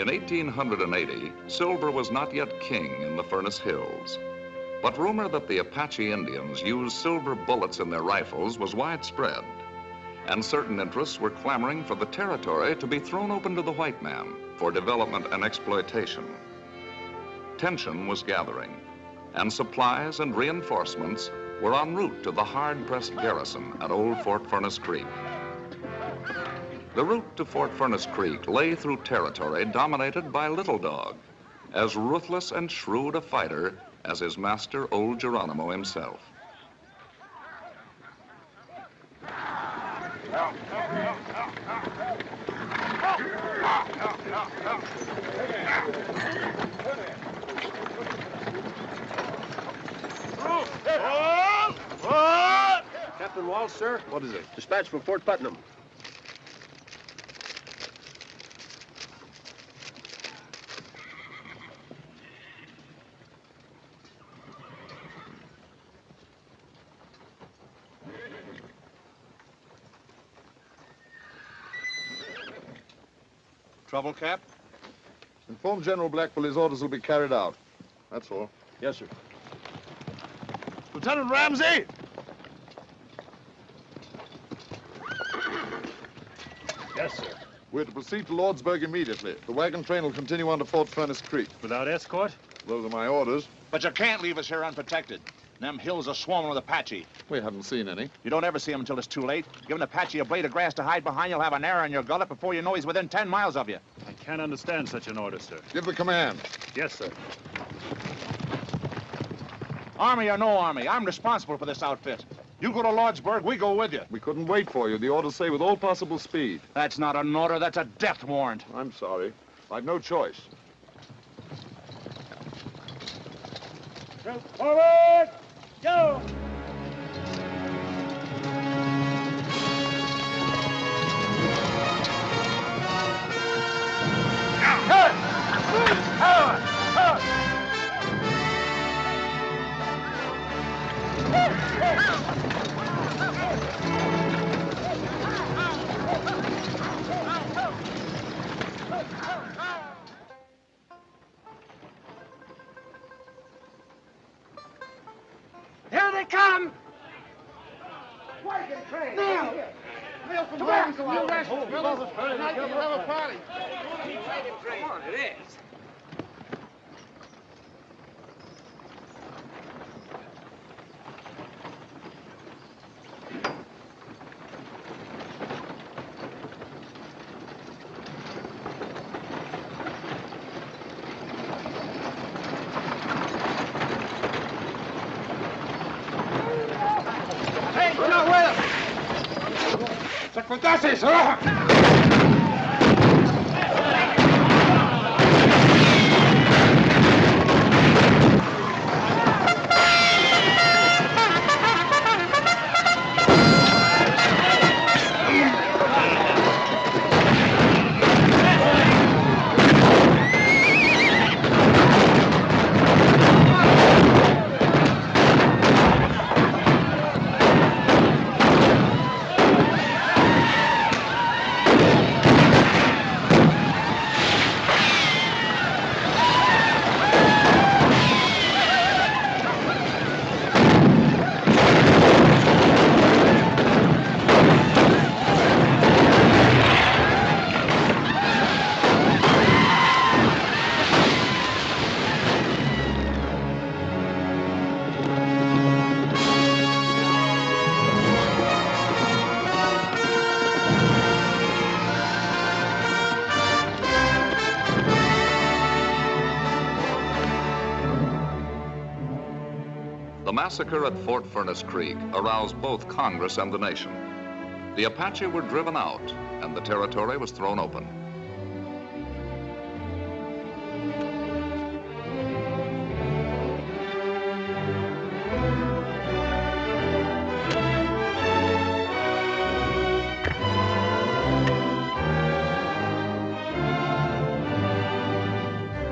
In 1880, silver was not yet king in the Furnace Hills. But rumor that the Apache Indians used silver bullets in their rifles was widespread, and certain interests were clamoring for the territory to be thrown open to the white man for development and exploitation. Tension was gathering, and supplies and reinforcements were en route to the hard-pressed garrison at Old Fort Furnace Creek. The route to Fort Furnace Creek lay through territory dominated by Little Dog, as ruthless and shrewd a fighter as his master, Old Geronimo himself. Captain Walsh, sir? What is it? Dispatch from Fort Putnam. Trouble, Cap? Inform General Blackville his orders will be carried out. That's all. Yes, sir. Lieutenant Ramsey! Yes, sir. We're to proceed to Lordsburg immediately. The wagon train will continue on to Fort Furnace Creek. Without escort? Those are my orders. But you can't leave us here unprotected. Them hills are swarming with Apache. We haven't seen any. You don't ever see them until it's too late. Give an Apache a blade of grass to hide behind, you'll have an arrow in your gullet before you know he's within 10 miles of you. I can't understand such an order, sir. Give the command. Yes, sir. Army or no army, I'm responsible for this outfit. You go to Lordsburg, we go with you. We couldn't wait for you. The orders say with all possible speed. That's not an order, that's a death warrant. I'm sorry. I've no choice. Forward! Go! Here they come! Wagon train! Now! Come on, you rascals, fellas! Tonight we'll have a party! Come on, it is. Hey, you're not with us! ¡Sacudaces! The massacre at Fort Furnace Creek aroused both Congress and the nation. The Apache were driven out, and the territory was thrown open.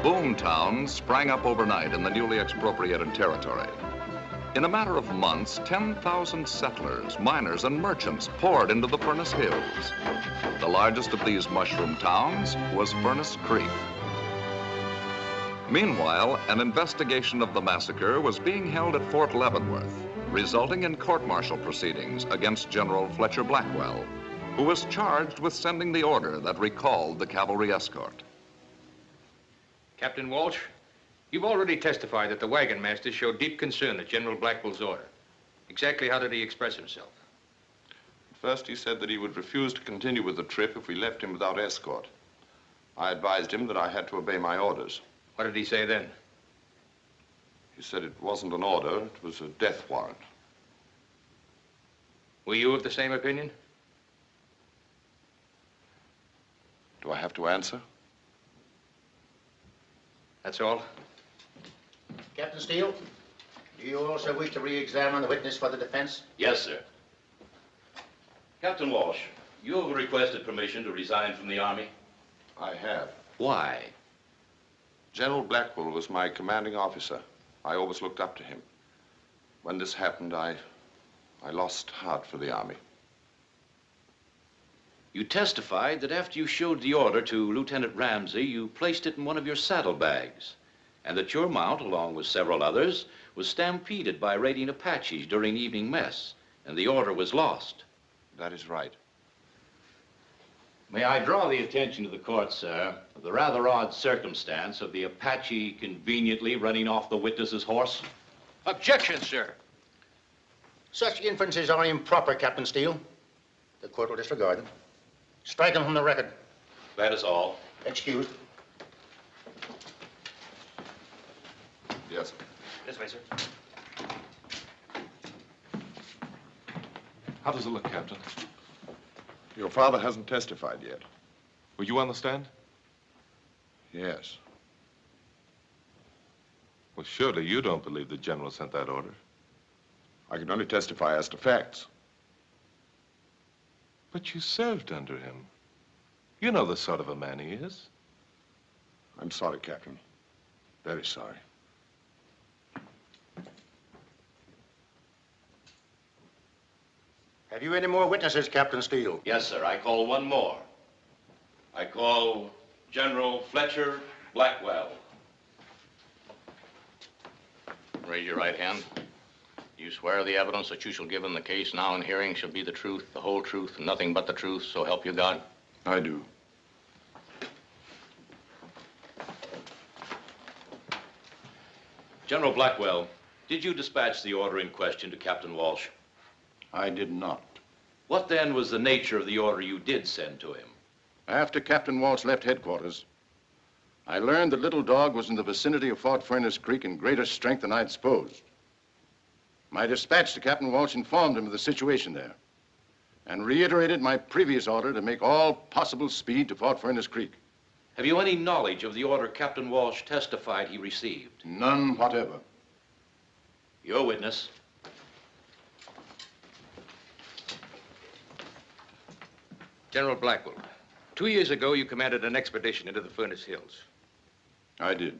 Boom towns sprang up overnight in the newly expropriated territory. In a matter of months, 10,000 settlers, miners, and merchants poured into the Furnace Hills. The largest of these mushroom towns was Furnace Creek. Meanwhile, an investigation of the massacre was being held at Fort Leavenworth, resulting in court-martial proceedings against General Fletcher Blackwell, who was charged with sending the order that recalled the cavalry escort. Captain Walsh, you've already testified that the wagon master showed deep concern at General Blackwell's order. Exactly how did he express himself? First, he said that he would refuse to continue with the trip if we left him without escort. I advised him that I had to obey my orders. What did he say then? He said it wasn't an order, it was a death warrant. Were you of the same opinion? Do I have to answer? That's all? Captain Steele, do you also wish to re-examine the witness for the defense? Yes, sir. Captain Walsh, you have requested permission to resign from the Army? I have. Why? General Blackwell was my commanding officer. I always looked up to him. When this happened, I lost heart for the Army. You testified that after you showed the order to Lieutenant Ramsey, you placed it in one of your saddlebags, and that your mount, along with several others, was stampeded by raiding Apaches during evening mess, and the order was lost. That is right. May I draw the attention to the court, sir, of the rather odd circumstance of the Apache conveniently running off the witness's horse? Objection, sir. Such inferences are improper, Captain Steele. The court will disregard them. Strike them from the record. That is all. Excused. Yes. This way, sir. How does it look, Captain? Your father hasn't testified yet. Will you understand? Yes. Well, surely you don't believe the General sent that order. I can only testify as to facts. But you served under him. You know the sort of a man he is. I'm sorry, Captain. Very sorry. Have you any more witnesses, Captain Steele? Yes, sir. I call one more. I call General Fletcher Blackwell. Raise your right hand. You swear the evidence that you shall give in the case now in hearing shall be the truth, the whole truth, and nothing but the truth, so help you God? I do. General Blackwell, did you dispatch the order in question to Captain Walsh? I did not. What then was the nature of the order you did send to him? After Captain Walsh left headquarters, I learned that Little Dog was in the vicinity of Fort Furnace Creek in greater strength than I'd supposed. My dispatch to Captain Walsh informed him of the situation there and reiterated my previous order to make all possible speed to Fort Furnace Creek. Have you any knowledge of the order Captain Walsh testified he received? None whatever. Your witness. General Blackwell, 2 years ago you commanded an expedition into the Furnace Hills. I did.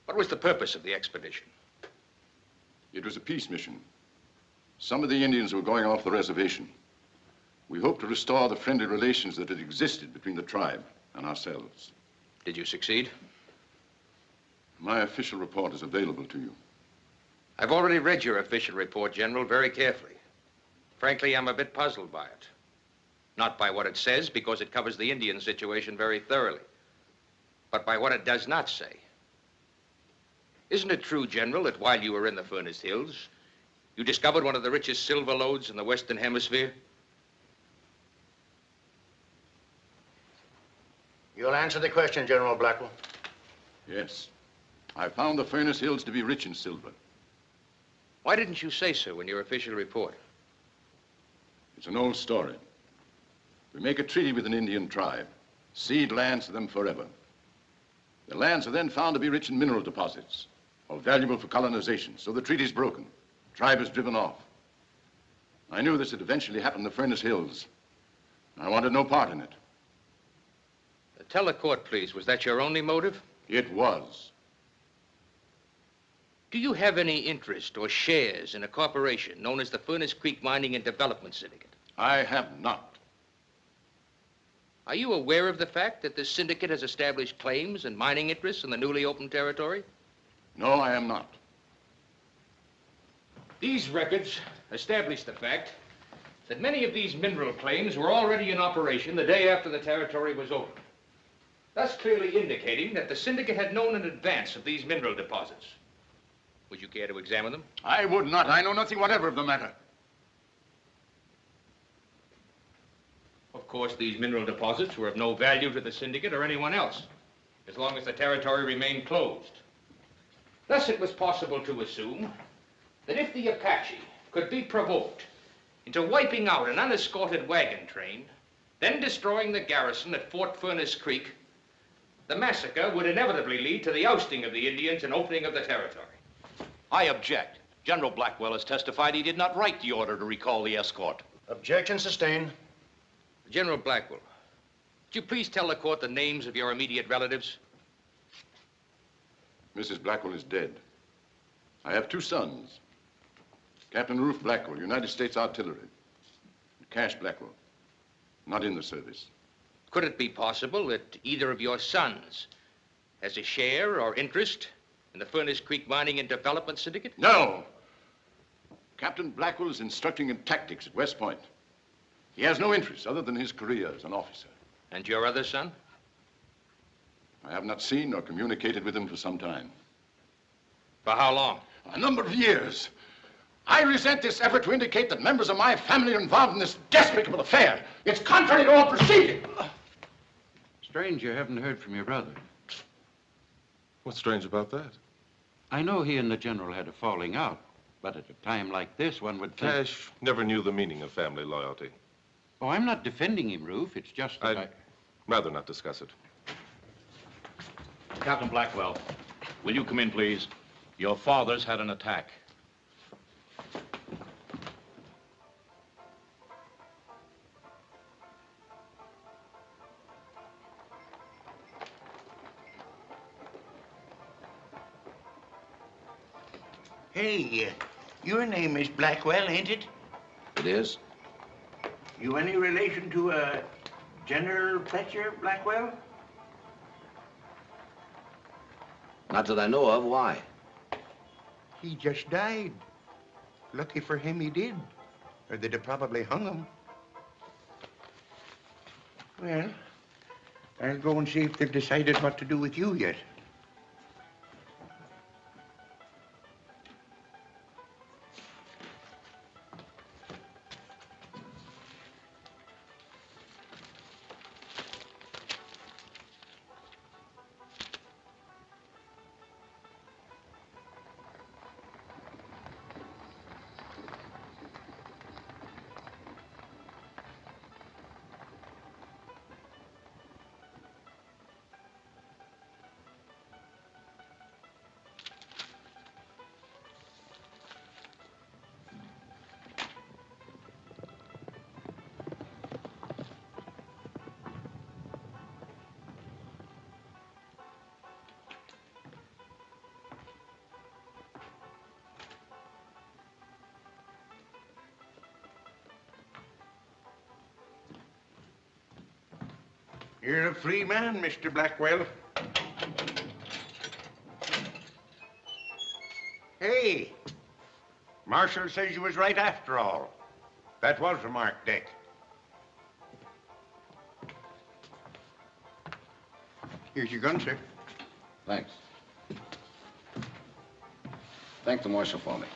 What was the purpose of the expedition? It was a peace mission. Some of the Indians were going off the reservation. We hoped to restore the friendly relations that had existed between the tribe and ourselves. Did you succeed? My official report is available to you. I've already read your official report, General, very carefully. Frankly, I'm a bit puzzled by it. Not by what it says, because it covers the Indian situation very thoroughly, but by what it does not say. Isn't it true, General, that while you were in the Furnace Hills, you discovered one of the richest silver lodes in the Western Hemisphere? You'll answer the question, General Blackwell. Yes. I found the Furnace Hills to be rich in silver. Why didn't you say so in your official report? It's an old story. We make a treaty with an Indian tribe, cede lands to them forever. The lands are then found to be rich in mineral deposits, or valuable for colonization, so the treaty's broken. The tribe is driven off. I knew this would eventually happen in the Furnace Hills. I wanted no part in it. Tell the court, please, was that your only motive? It was. Do you have any interest or shares in a corporation known as the Furnace Creek Mining and Development Syndicate? I have not. Are you aware of the fact that this syndicate has established claims and mining interests in the newly opened territory? No, I am not. These records establish the fact that many of these mineral claims were already in operation the day after the territory was opened, thus clearly indicating that the syndicate had known in advance of these mineral deposits. Would you care to examine them? I would not. I know nothing whatever of the matter. Of course, these mineral deposits were of no value to the syndicate or anyone else, as long as the territory remained closed. Thus, it was possible to assume that if the Apache could be provoked into wiping out an unescorted wagon train, then destroying the garrison at Fort Furnace Creek, the massacre would inevitably lead to the ousting of the Indians and opening of the territory. I object. General Blackwell has testified he did not write the order to recall the escort. Objection sustained. General Blackwell, would you please tell the court the names of your immediate relatives? Mrs. Blackwell is dead. I have 2 sons. Captain Ruth Blackwell, United States Artillery. And Cash Blackwell, not in the service. Could it be possible that either of your sons has a share or interest in the Furnace Creek Mining and Development Syndicate? No! Captain Blackwell is instructing in tactics at West Point. He has no interest other than his career as an officer. And your other son? I have not seen or communicated with him for some time. For how long? A number of years. I resent this effort to indicate that members of my family are involved in this despicable affair. It's contrary to all procedure. Strange you haven't heard from your brother. What's strange about that? I know he and the general had a falling out, but at a time like this, one would think... Cash never knew the meaning of family loyalty. Oh, I'm not defending him, Ruth. It's just that I'd rather not discuss it. Captain Blackwell, will you come in, please? Your father's had an attack. Hey, your name is Blackwell, ain't it? It is? You any relation to General Fletcher Blackwell? Not that I know of. Why? He just died. Lucky for him he did, or they'd have probably hung him. Well, I'll go and see if they've decided what to do with you yet. You're a free man, Mr. Blackwell. Hey, Marshal says you was right after all. That was a marked deck. Here's your gun, sir. Thanks. Thank the marshal for me.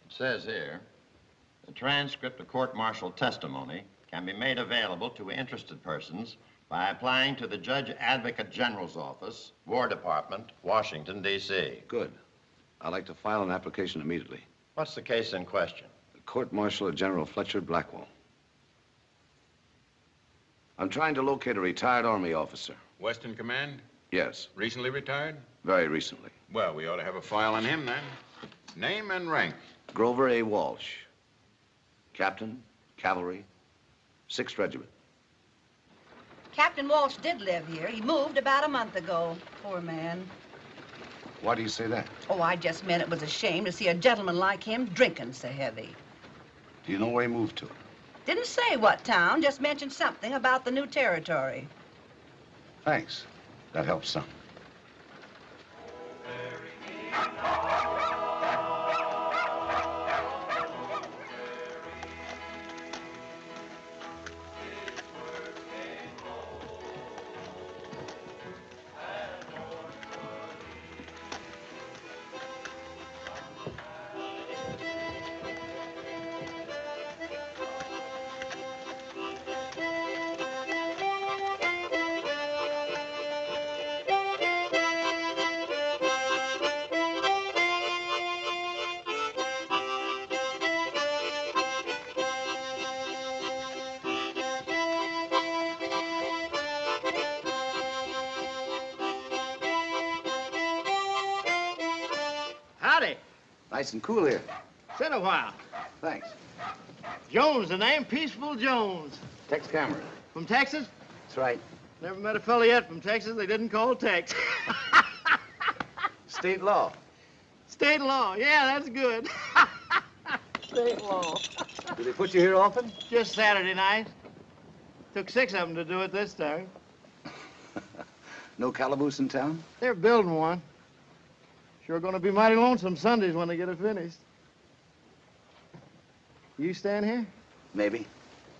It says here, the transcript of court-martial testimony can be made available to interested persons by applying to the Judge Advocate General's Office, War Department, Washington, D.C. Good. I'd like to file an application immediately. What's the case in question? The court-martial of General Fletcher Blackwell. I'm trying to locate a retired Army officer. Western Command? Yes. Recently retired? Very recently. Well, we ought to have a file on him then. Name and rank? Grover A. Walsh. Captain, Cavalry, 6th Regiment. Captain Walsh did live here. He moved about a month ago. Poor man. Why do you say that? Oh, I just meant it was a shame to see a gentleman like him drinking so heavy. Do you know where he moved to? Didn't say what town, just mentioned something about the new territory. Thanks. That helps some. Howdy. Nice and cool here. It's been a while. Thanks. Jones, the name? Peaceful Jones. Tex Cameron. From Texas? That's right. Never met a fella yet from Texas they didn't call Tex. State law. State law. Yeah, that's good. State law. Do they put you here often? Just Saturday night. Took 6 of them to do it this time. No calaboose in town? They're building one. Sure gonna be mighty lonesome Sundays when they get it finished. You staying here? Maybe.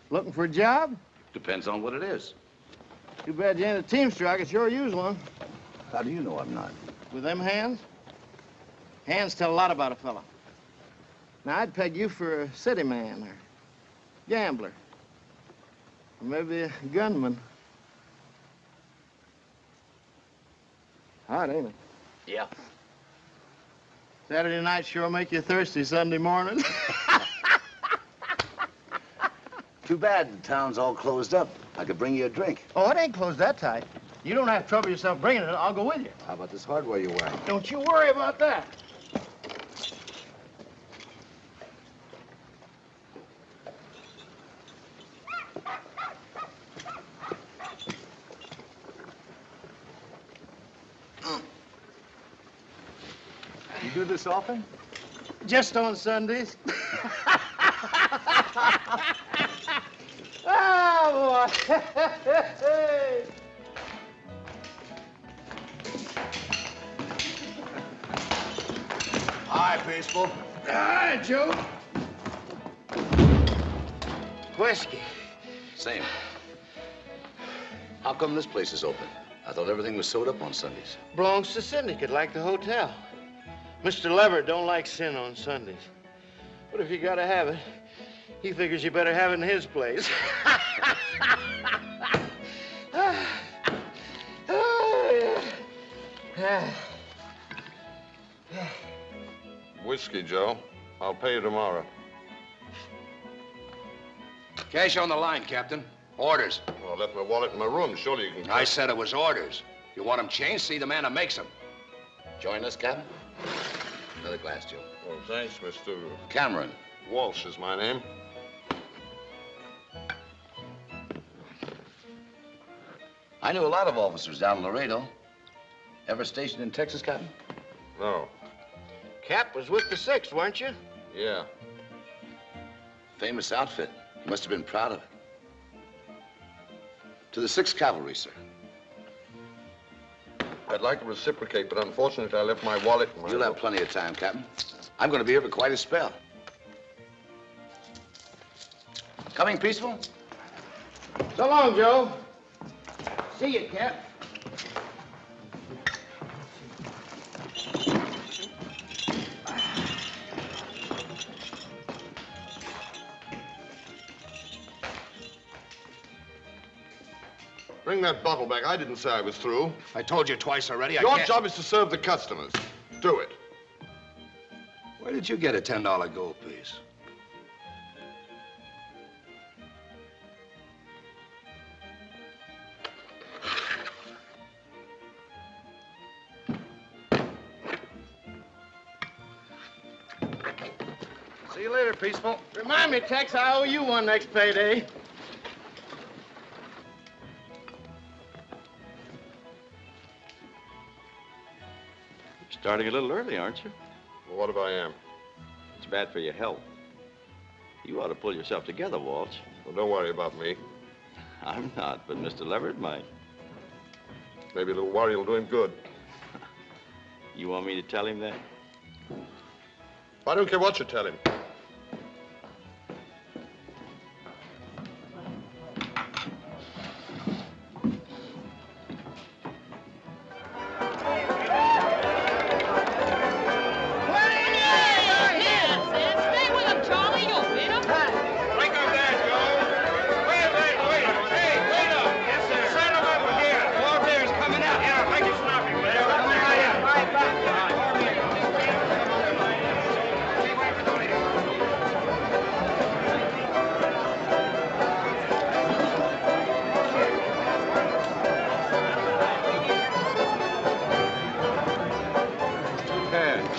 Looking for a job? Depends on what it is. Too bad you ain't a teamster. I could sure use one. How do you know I'm not? With them hands? Hands tell a lot about a fella. Now, I'd peg you for a city man or gambler. Or maybe a gunman. Hot, ain't it? Yeah. Saturday night sure make you thirsty Sunday morning. Too bad the town's all closed up. I could bring you a drink. Oh, it ain't closed that tight. You don't have to trouble yourself bringing it. I'll go with you. How about this hardware you're wearing? Don't you worry about that. You do this often? Just on Sundays. Oh, boy. Hi, Peaceful. Hi, Joe. Whiskey. Same. How come this place is open? I thought everything was sewed up on Sundays. Belongs to syndicate, like the hotel. Mr. Leverett don't like sin on Sundays. But if you gotta have it, he figures you better have it in his place. Whiskey, Joe. I'll pay you tomorrow. Cash on the line, Captain. Orders. Well, I left my wallet in my room. Surely you can... I said it was orders. You want them changed? See the man that makes them. Join us, Captain? Another glass, Joe. Oh, thanks, Mr. Cameron. Walsh is my name. I knew a lot of officers down in Laredo. Ever stationed in Texas, Captain? No. Cap was with the 6th, weren't you? Yeah. Famous outfit. You must have been proud of it. To the 6th Cavalry, sir. I'd like to reciprocate, but unfortunately I left my wallet in my You'll have plenty of time, Captain. I'm going to be here for quite a spell. Coming, Peaceful? So long, Joe. See you, Cap. Bring that bottle back. I didn't say I was through. I told you twice already. Your job is to serve the customers. Do it. Where did you get a $10 gold piece? See you later, Peaceful. Remind me, Tex, I owe you one next payday. You're starting a little early, aren't you? Well, what if I am? It's bad for your health. You ought to pull yourself together, Walsh. Well, don't worry about me. I'm not, but Mr. Leverett might. Maybe a little worry will do him good. You want me to tell him that? I don't care what you tell him.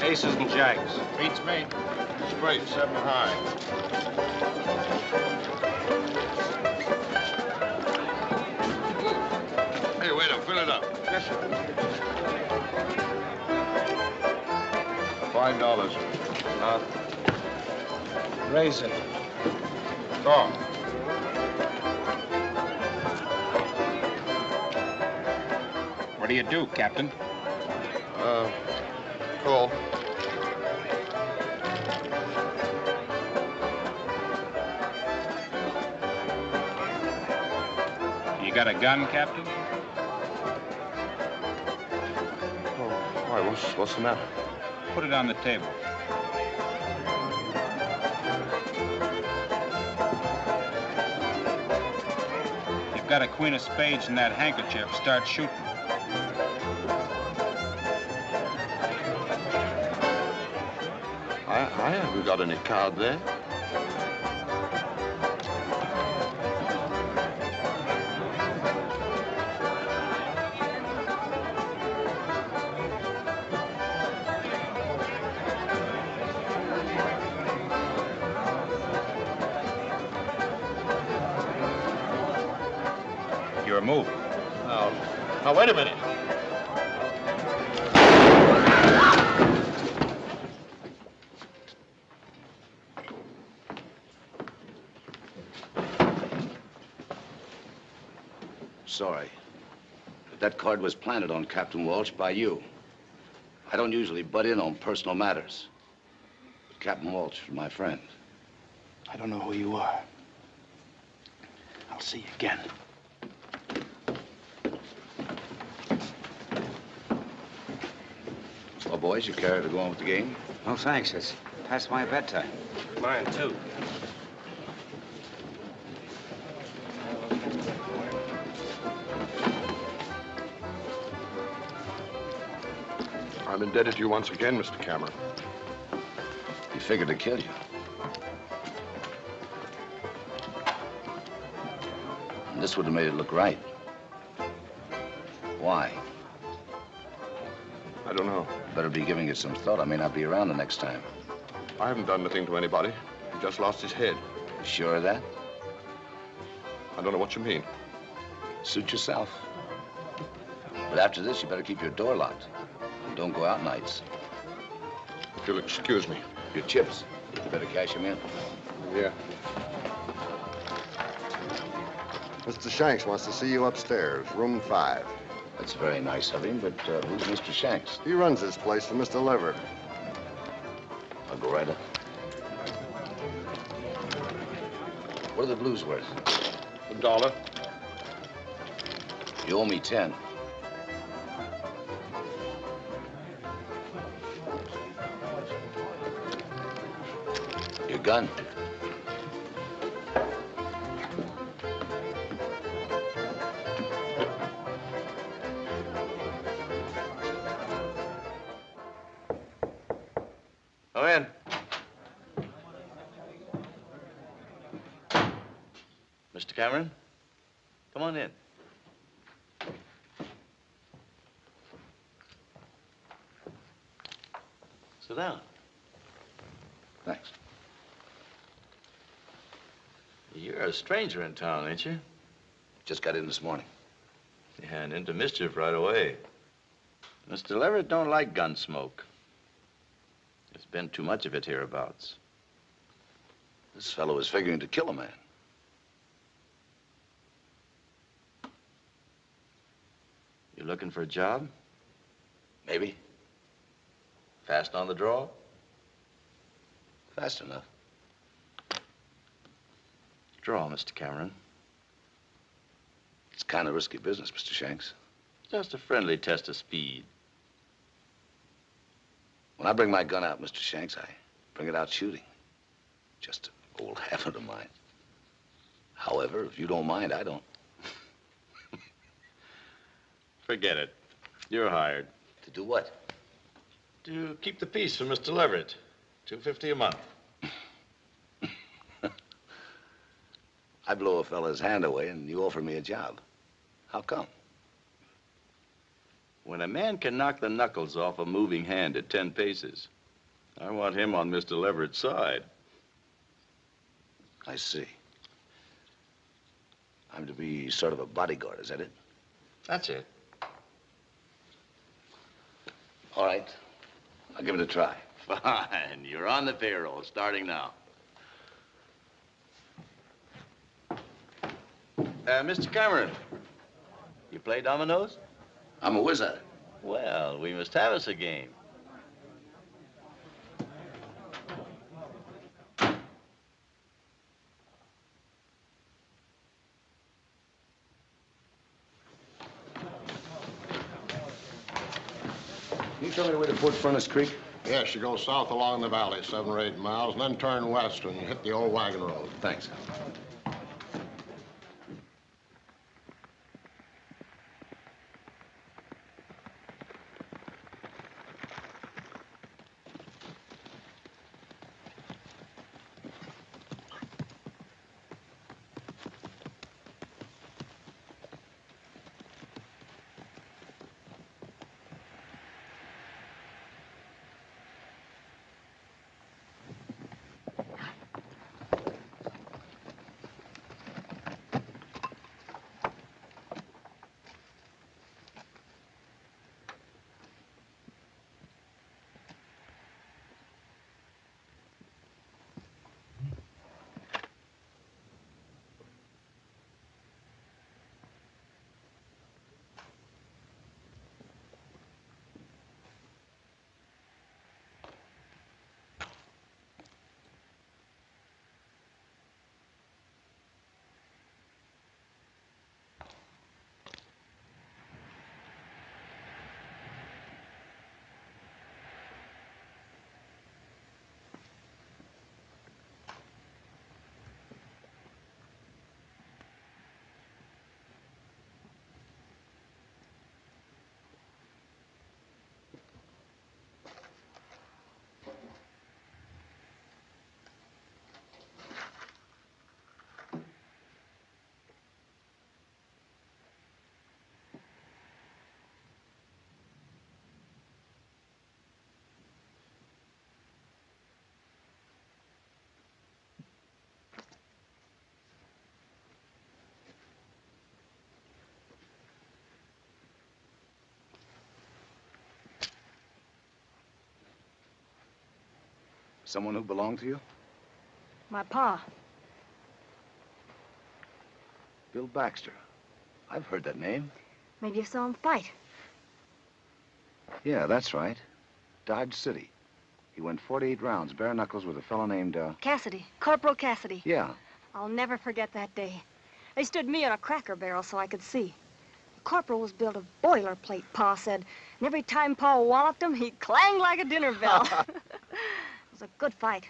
Aces and jacks. Beats me. Straight, 7 high. Hey, waiter, fill it up. Yes, sir. $5. Raise it. Talk. What do you do, Captain? Call. You got a gun, Captain? Oh, why, what's the matter? Put it on the table. You've got a queen of spades in that handkerchief. Start shooting. I haven't got any card there. You're moving. Now, wait a minute. Sorry. But that card was planted on Captain Walsh by you. I don't usually butt in on personal matters. But Captain Walsh is my friend. I don't know who you are. I'll see you again. Well, boys, you care to go on with the game? No, thanks. It's past my bedtime. Mine, too. I'm indebted to you once again, Mr. Cameron. He figured to kill you. And this would have made it look right. Why? I don't know. Better be giving it some thought. I may not be around the next time. I haven't done anything to anybody. He just lost his head. You sure of that? I don't know what you mean. Suit yourself. But after this, you better keep your door locked. And don't go out nights. If you'll excuse me. Your chips. You better cash them in. Yeah. Mr. Shanks wants to see you upstairs, room 5. That's very nice of him, but who's Mr. Shanks? He runs this place for Mr. Leverett. I'll go right up. What are the blues worth? $1. You owe me 10. Your gun. Come in. Mr. Cameron, come on in. Sit down. Thanks. You're a stranger in town, ain't you? Just got in this morning. Yeah, and into mischief right away. Mr. Leverett don't like gun smoke. There's been too much of it hereabouts. This fellow is figuring to kill a man. You looking for a job? Maybe. Fast on the draw? Fast enough. Draw, Mr. Cameron. It's kind of risky business, Mr. Shanks. Just a friendly test of speed. When I bring my gun out, Mr. Shanks, I bring it out shooting. Just an old habit of mine. However, if you don't mind, I don't. Forget it. You're hired. To do what? To keep the peace for Mr. Leverett. $250 a month. I blow a fella's hand away and you offer me a job. How come? When a man can knock the knuckles off a moving hand at 10 paces, I want him on Mr. Leverett's side. I see. I'm to be sort of a bodyguard, is that it? That's it. All right. I'll give it a try. Fine. You're on the payroll, starting now. Mr. Cameron, you play dominoes? I'm a whiz at it. Well, we must have us a game. Can you tell me where to Fort Furnace Creek? Yes, you go south along the valley, 7 or 8 miles, and then turn west and you hit the old wagon road. Thanks. Someone who belonged to you? My pa. Bill Baxter. I've heard that name. Maybe you saw him fight. Yeah, that's right. Dodge City. He went 48 rounds, bare knuckles, with a fellow named, Cassidy. Corporal Cassidy. Yeah. I'll never forget that day. They stood me on a cracker barrel so I could see. The corporal was built of boilerplate, Pa said. And every time Pa walloped him, he clanged like a dinner bell. It was a good fight.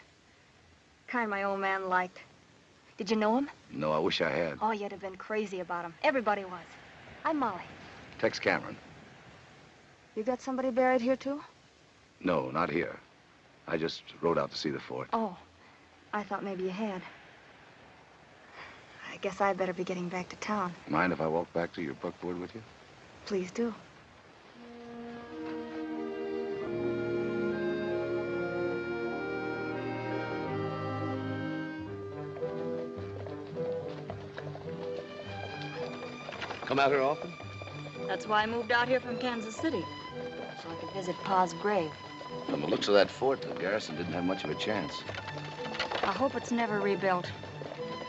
Kind my old man liked. Did you know him? No, I wish I had. Oh, you'd have been crazy about him. Everybody was. I'm Molly. Tex Cameron. You got somebody buried here, too? No, not here. I just rode out to see the fort. Oh, I thought maybe you had. I guess I'd better be getting back to town. Mind if I walk back to your buckboard with you? Please do. Come out here often? That's why I moved out here from Kansas City. so I could visit Pa's grave. From the looks of that fort, the garrison didn't have much of a chance. I hope it's never rebuilt.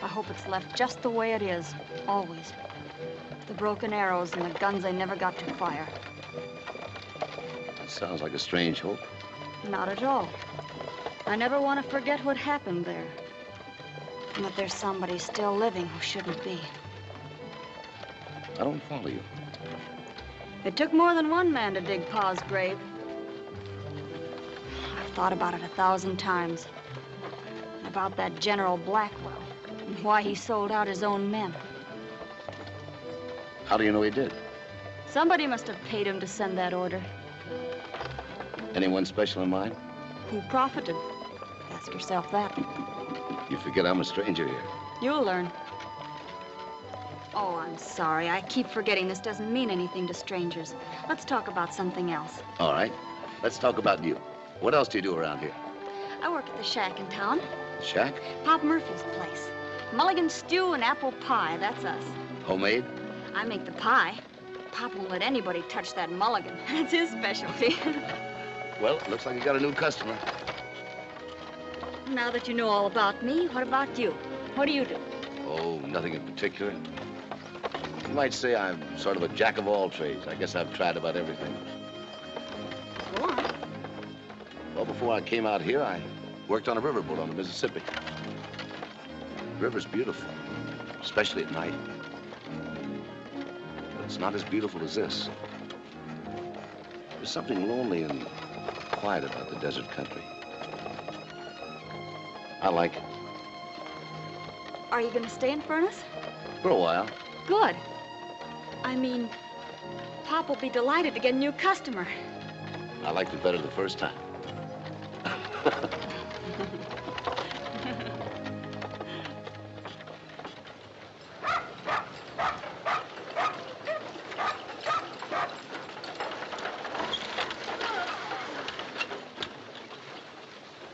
I hope it's left just the way it is, always. The broken arrows and the guns they never got to fire. That sounds like a strange hope. Not at all. I never want to forget what happened there. And that there's somebody still living who shouldn't be. I don't follow you. It took more than one man to dig Pa's grave. I've thought about it 1,000 times. About that General Blackwell and why he sold out his own men. How do you know he did? Somebody must have paid him to send that order. Anyone special in mind? Who profited? Ask yourself that. You forget I'm a stranger here. You'll learn. Oh, I'm sorry. I keep forgetting this doesn't mean anything to strangers. Let's talk about something else. All right. Let's talk about you. What else do you do around here? I work at the shack in town. Shack? Pop Murphy's place. Mulligan stew and apple pie, that's us. Homemade? I make the pie. Pop won't let anybody touch that mulligan. That's his specialty. Well, looks like you got a new customer. Now that you know all about me, what about you? What do you do? Oh, nothing in particular. You might say I'm sort of a jack of all trades. I guess I've tried about everything. Go on. Well, before I came out here, I worked on a riverboat on the Mississippi. The river's beautiful, especially at night. But it's not as beautiful as this. There's something lonely and quiet about the desert country. I like it. Are you going to stay in Furnace? For a while. Good. I mean, Pop will be delighted to get a new customer. I liked it better the first time.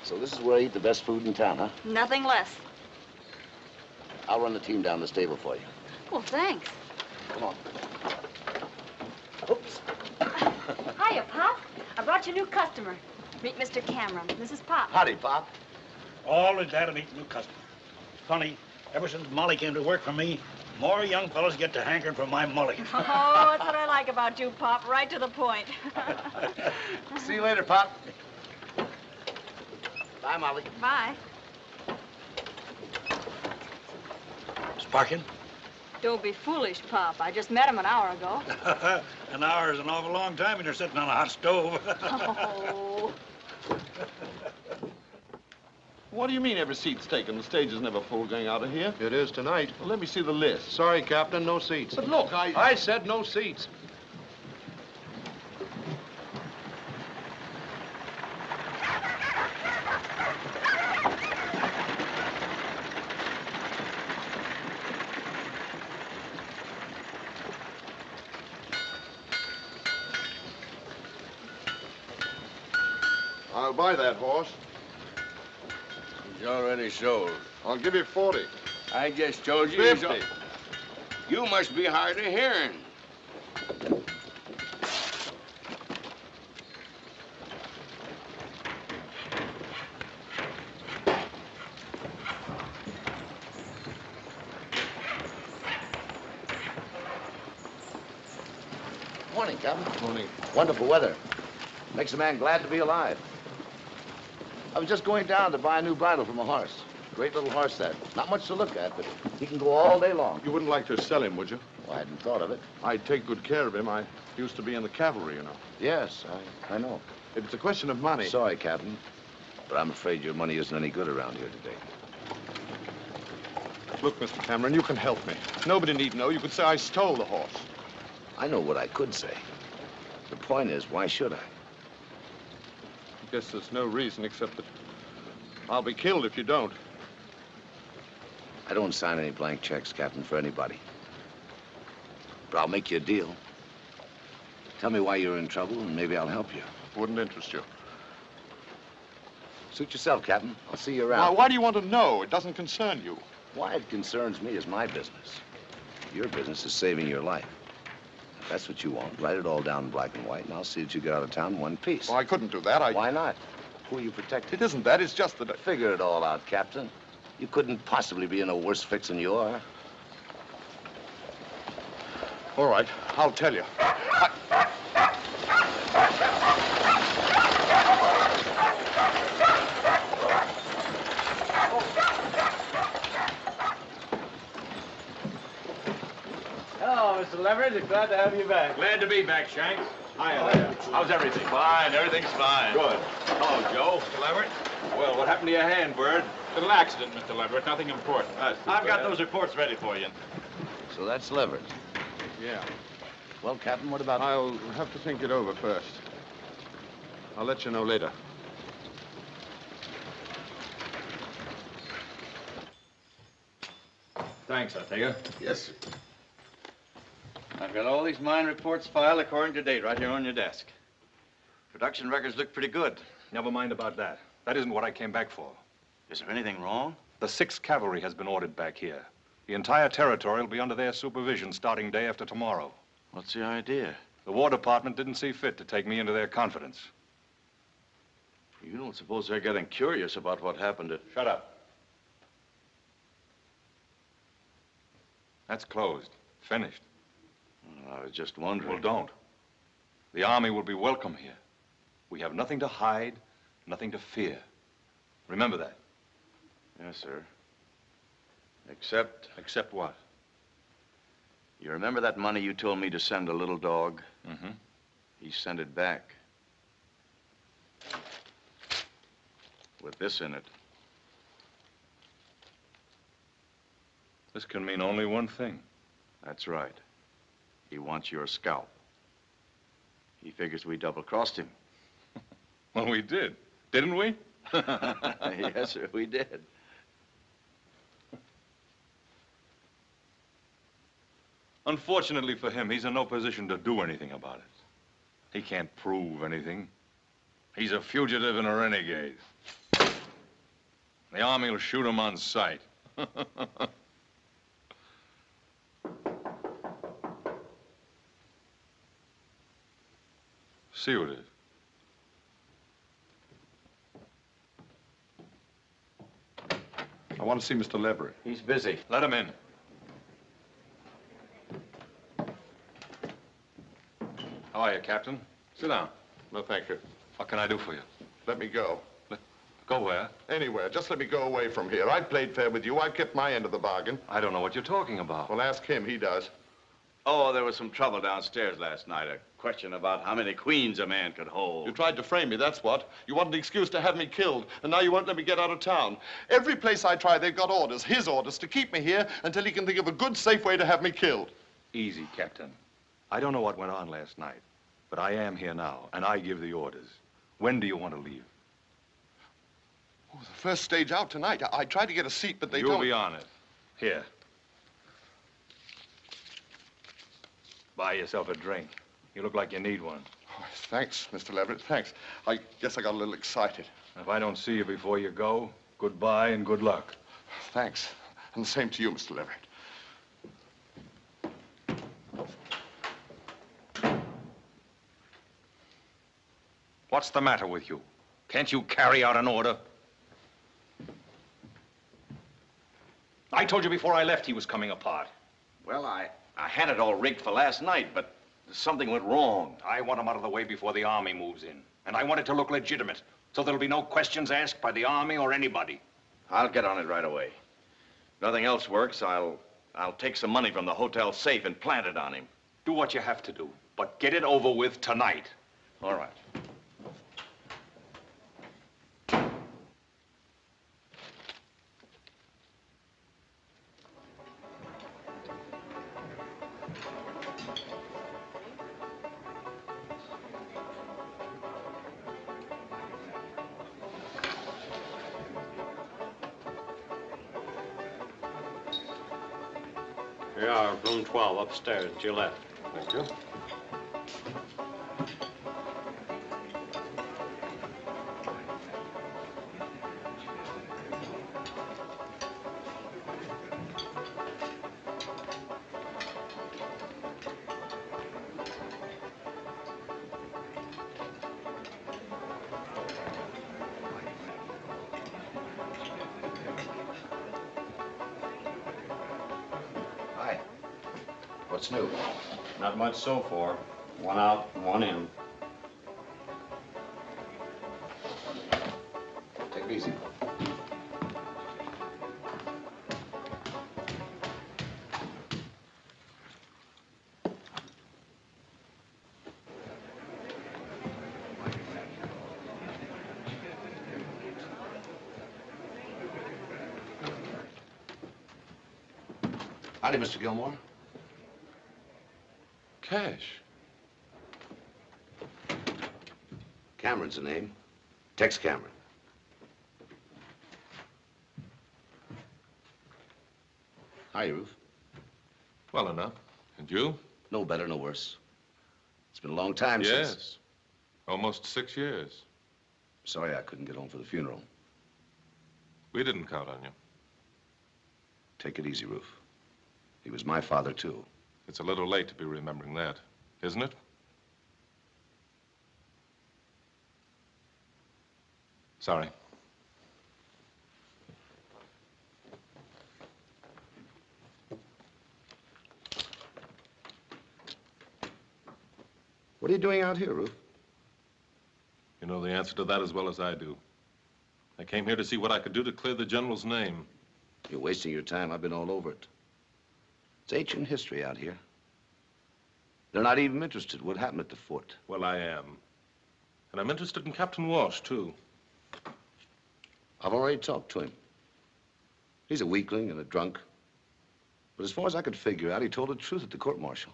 So this is where I eat the best food in town, huh? Nothing less. I'll run the team down the stable for you. Well, thanks. Come on. Hiya, Pop. I brought you a new customer. Meet Mr. Cameron. This is Pop. Howdy, Pop. Always glad to meet a new customer. Funny, ever since Molly came to work for me, more young fellows get to hankering for my mulligan. Oh, that's what I like about you, Pop. Right to the point. See you later, Pop. Bye, Molly. Bye. Sparkin? Don't be foolish, Pop. I just met him an hour ago. An hour is an awful long time when you're sitting on a hot stove. Oh. What do you mean every seat's taken? The stage is never full going out of here. It is tonight. Well, let me see the list. Sorry, Captain, no seats. But look, I said no seats. I'll buy that horse. He's already sold. I'll give you 40. I just told you. 50. You must be hard of hearing. Morning, Captain. Morning. Wonderful weather. Makes a man glad to be alive. I was just going down to buy a new bridle for my horse. Great little horse, that. Not much to look at, but he can go all day long. You wouldn't like to sell him, would you? Well, I hadn't thought of it. I'd take good care of him. I used to be in the cavalry, you know. Yes, I know. If it's a question of money... Sorry, Captain, but I'm afraid your money isn't any good around here today. Look, Mr. Cameron, you can help me. Nobody need know. You could say I stole the horse. I know what I could say. The point is, why should I? I guess there's no reason except that I'll be killed if you don't. I don't sign any blank checks, Captain, for anybody. But I'll make you a deal. Tell me why you're in trouble, and maybe I'll help you. Wouldn't interest you. Suit yourself, Captain. I'll see you around. Why do you want to know? It doesn't concern you. Why it concerns me is my business. Your business is saving your life. That's what you want. Write it all down in black and white, and I'll see that you get out of town in one piece. Well, I couldn't do that. Why not? Who are you protecting? It isn't that. It's just that... Figure it all out, Captain. You couldn't possibly be in a worse fix than you are. All right, I'll tell you. Hello, Mr. Leverett. Glad to have you back. Glad to be back, Shanks. Hiya. How's everything? Fine. Everything's fine. Good. Hello, Joe. Mr. Leverett. Well, what happened to your hand, Bird? Little accident, Mr. Leverett. Nothing important. I've got those reports ready for you. So that's Leverett. Yeah. Well, Captain, what about... I'll have to think it over first. I'll let you know later. Thanks, I take it. Yes, sir. I've got all these mine reports filed according to date right here on your desk. Production records look pretty good. Never mind about that. That isn't what I came back for. Is there anything wrong? The 6th Cavalry has been ordered back here. The entire territory will be under their supervision starting day after tomorrow. What's the idea? The War Department didn't see fit to take me into their confidence. You don't suppose they're getting curious about what happened at... Shut up. That's closed. Finished. I was just wondering. Well, don't. The Army will be welcome here. We have nothing to hide, nothing to fear. Remember that. Yes, sir. Except... Except what? You remember that money you told me to send a little dog? Mm-hmm. He sent it back. With this in it. This can mean only one thing. That's right. He wants your scalp. He figures we double-crossed him. Well, we did. Didn't we? Yes, sir, we did. Unfortunately for him, he's in no position to do anything about it. He can't prove anything. He's a fugitive and a renegade. The Army will shoot him on sight. See who it is. I want to see Mr. Leverett. He's busy. Let him in. How are you, Captain? Sit down. No, thank you. What can I do for you? Let me go. Go where? Anywhere. Just let me go away from here. I played fair with you. I kept my end of the bargain. I don't know what you're talking about. Well, ask him. He does. Oh, there was some trouble downstairs last night. A question about how many queens a man could hold. You tried to frame me, that's what. You wanted an excuse to have me killed, and now you won't let me get out of town. Every place I try, they've got orders, his orders, to keep me here until he can think of a good, safe way to have me killed. Easy, Captain. I don't know what went on last night, but I am here now, and I give the orders. When do you want to leave? Oh, the first stage out tonight. I tried to get a seat, but they don't... You'll be on it. Here. Buy yourself a drink. You look like you need one. Oh, thanks, Mr. Leverett, thanks. I guess I got a little excited. If I don't see you before you go, goodbye and good luck. Thanks. And the same to you, Mr. Leverett. What's the matter with you? Can't you carry out an order? I told you before I left he was coming apart. Well, I had it all rigged for last night, but something went wrong. I want him out of the way before the Army moves in. And I want it to look legitimate, so there'll be no questions asked by the Army or anybody. I'll get on it right away. If nothing else works, I'll take some money from the hotel safe and plant it on him. Do what you have to do, but get it over with tonight. All right. Here are room 12 upstairs to your left. Thank you. What's new? Not much so far. One out and one in. Take it easy. Howdy, Mr. Gilmore. Cash. Cameron's the name. Tex Cameron. Hi, Ruth. Well enough. And you? No better, no worse. It's been a long time since... Yes. Almost 6 years. Sorry I couldn't get home for the funeral. We didn't count on you. Take it easy, Ruth. He was my father, too. It's a little late to be remembering that, isn't it? Sorry. What are you doing out here, Ruth? You know the answer to that as well as I do. I came here to see what I could do to clear the General's name. You're wasting your time. I've been all over it. It's ancient history out here. They're not even interested what happened at the fort. Well, I am. And I'm interested in Captain Walsh, too. I've already talked to him. He's a weakling and a drunk. But as far as I could figure out, he told the truth at the court-martial.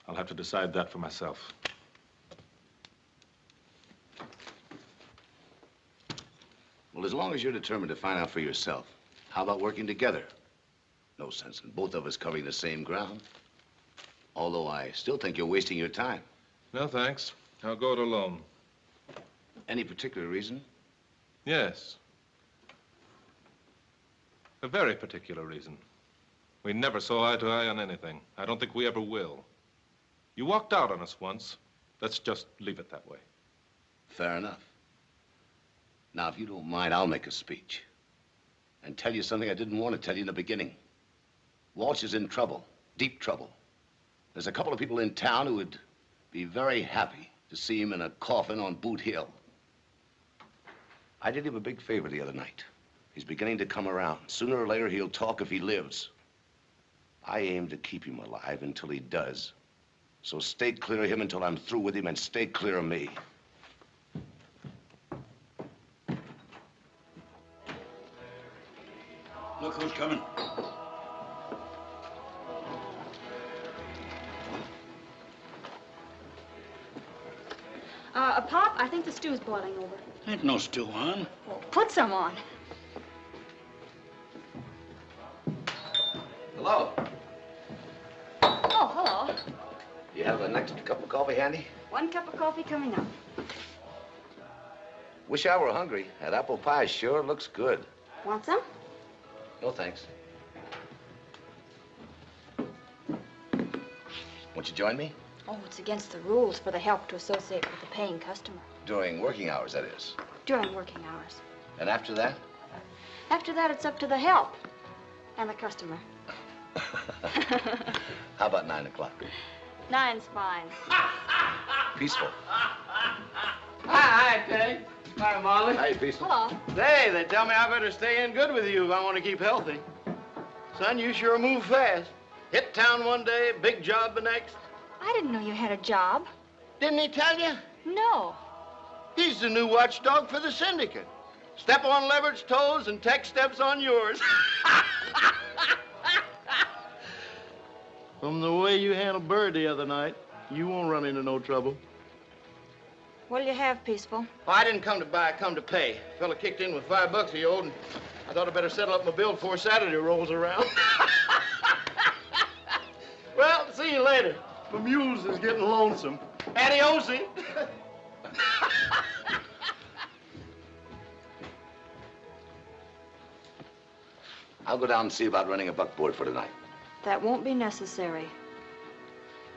I'll have to decide that for myself. Well, as long as you're determined to find out for yourself, how about working together? No sense in both of us covering the same ground. Although I still think you're wasting your time. No, thanks. I'll go it alone. Any particular reason? Yes. A very particular reason. We never saw eye to eye on anything. I don't think we ever will. You walked out on us once. Let's just leave it that way. Fair enough. Now, if you don't mind, I'll make a speech. And tell you something I didn't want to tell you in the beginning. Walsh is in trouble, deep trouble. There's a couple of people in town who would be very happy to see him in a coffin on Boot Hill. I did him a big favor the other night. He's beginning to come around. Sooner or later, he'll talk if he lives. I aim to keep him alive until he does. So stay clear of him until I'm through with him, and stay clear of me. Look who's coming. Pop, I think the stew's boiling over. Ain't no stew on. Well, put some on. Hello. Oh, hello. You have the next cup of coffee handy? 1 cup of coffee coming up. Wish I were hungry. That apple pie sure looks good. Want some? No, thanks. Won't you join me? Oh, it's against the rules for the help to associate with the paying customer. During working hours, that is. During working hours. And after that? After that, it's up to the help and the customer. How about 9 o'clock? 9's fine. Peaceful. Hi, Peg. Hi, Molly. Hi, Peaceful. Hello. Hey, they tell me I better stay in good with you if I want to keep healthy. Son, you sure move fast. Hit town one day, big job the next. I didn't know you had a job. Didn't he tell you? No. He's the new watchdog for the syndicate. Step on Leverard's toes and Tex steps on yours. From the way you handled Bird the other night, you won't run into no trouble. What'll you have, Peaceful? Oh, I didn't come to buy, I come to pay. Fella kicked in with $5 he owed, and I thought I'd better settle up my bill before Saturday rolls around. Well, see you later. My mules is getting lonesome. Adiosi. I'll go down and see about running a buckboard for tonight. That won't be necessary.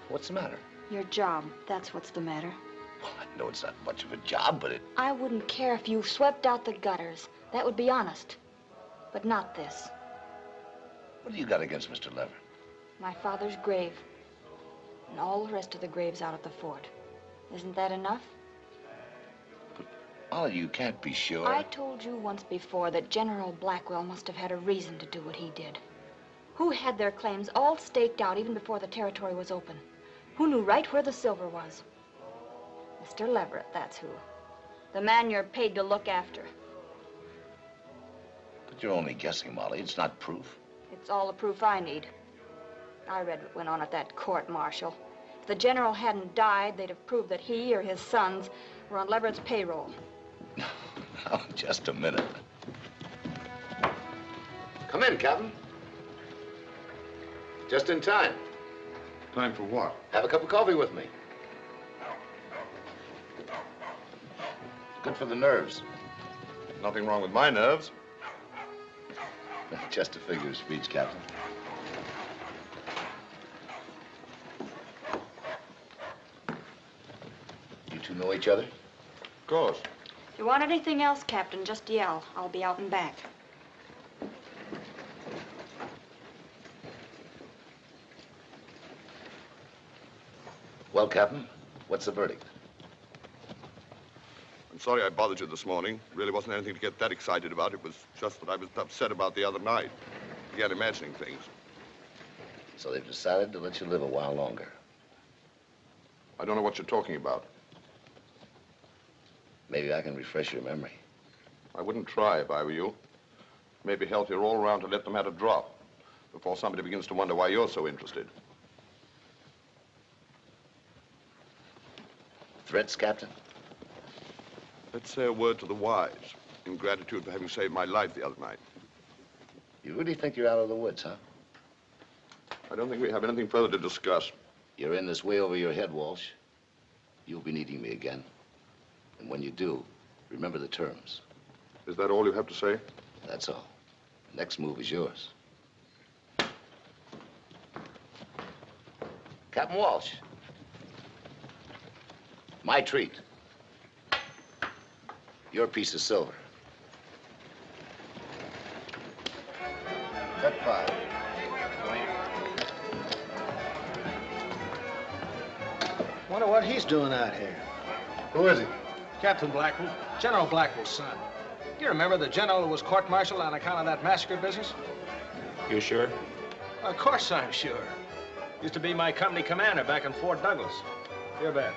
What's the matter? Your job, that's what's the matter. Well, I know it's not much of a job, but it... I wouldn't care if you swept out the gutters. That would be honest. But not this. What do you got against Mr. Leverard? my father's grave, and all the rest of the graves out at the fort. Isn't that enough? Molly, you can't be sure. I told you once before that General Blackwell must have had a reason to do what he did. Who had their claims all staked out even before the territory was open? Who knew right where the silver was? Mr. Leverett, that's who. The man you're paid to look after. But you're only guessing, Molly. It's not proof. It's all the proof I need. I read what went on at that court-martial. If the general hadn't died, they'd have proved that he or his sons were on Leverett's payroll. Now, just a minute. Come in, Captain. Just in time. Time for what? Have a cup of coffee with me. Good for the nerves. Nothing wrong with my nerves. Just a figure of speech, Captain. You two know each other? Of course. If you want anything else, Captain, just yell. I'll be out and back. Well, Captain, what's the verdict? I'm sorry I bothered you this morning. Really wasn't anything to get that excited about. It was just that I was upset about the other night. Began imagining things. So they've decided to let you live a while longer. I don't know what you're talking about. Maybe I can refresh your memory. I wouldn't try if I were you. Maybe healthier all around to let the matter drop before somebody begins to wonder why you're so interested. Threats, Captain? Let's say a word to the wise in gratitude for having saved my life the other night. You really think you're out of the woods, huh? I don't think we have anything further to discuss. You're in this way over your head, Walsh. You'll be needing me again. And when you do, remember the terms. Is that all you have to say? That's all. The next move is yours. Captain Walsh. My treat. Your piece of silver. Cut 5. Wonder what he's doing out here. Who is he? Captain Blackwell, General Blackwell's son. You remember the general who was court-martialed on account of that massacre business? You sure? Of course I'm sure. Used to be my company commander back in Fort Douglas. Your bet.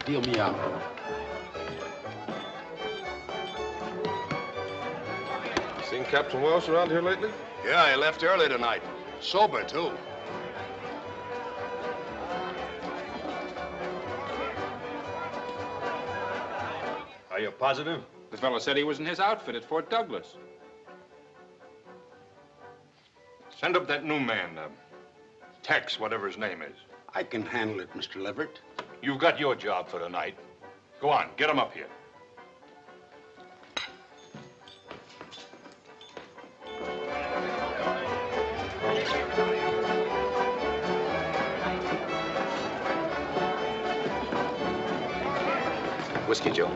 Deal me out. Seen Captain Welsh around here lately? Yeah, he left early tonight. Sober, too. Are you positive? The fellow said he was in his outfit at Fort Douglas. Send up that new man, Tex, whatever his name is. I can handle it, Mr. Leverett. You've got your job for tonight. Go on, get him up here. Whiskey, Joe.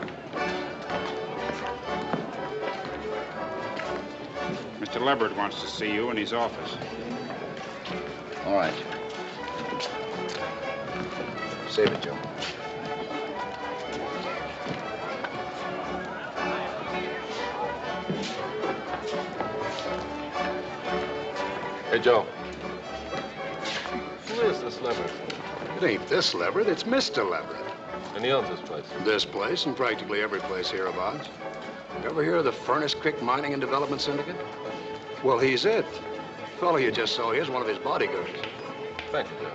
Mr. Leverett wants to see you in his office. All right. Save it, Joe. Hey, Joe. Who is this Leverett? It ain't this Leverett, it's Mr. Leverett. And he owns this place? This place and practically every place hereabouts. You ever hear of the Furnace Creek Mining and Development Syndicate? Well, he's it. The fellow you just saw here's one of his bodyguards. Thank you, Joe.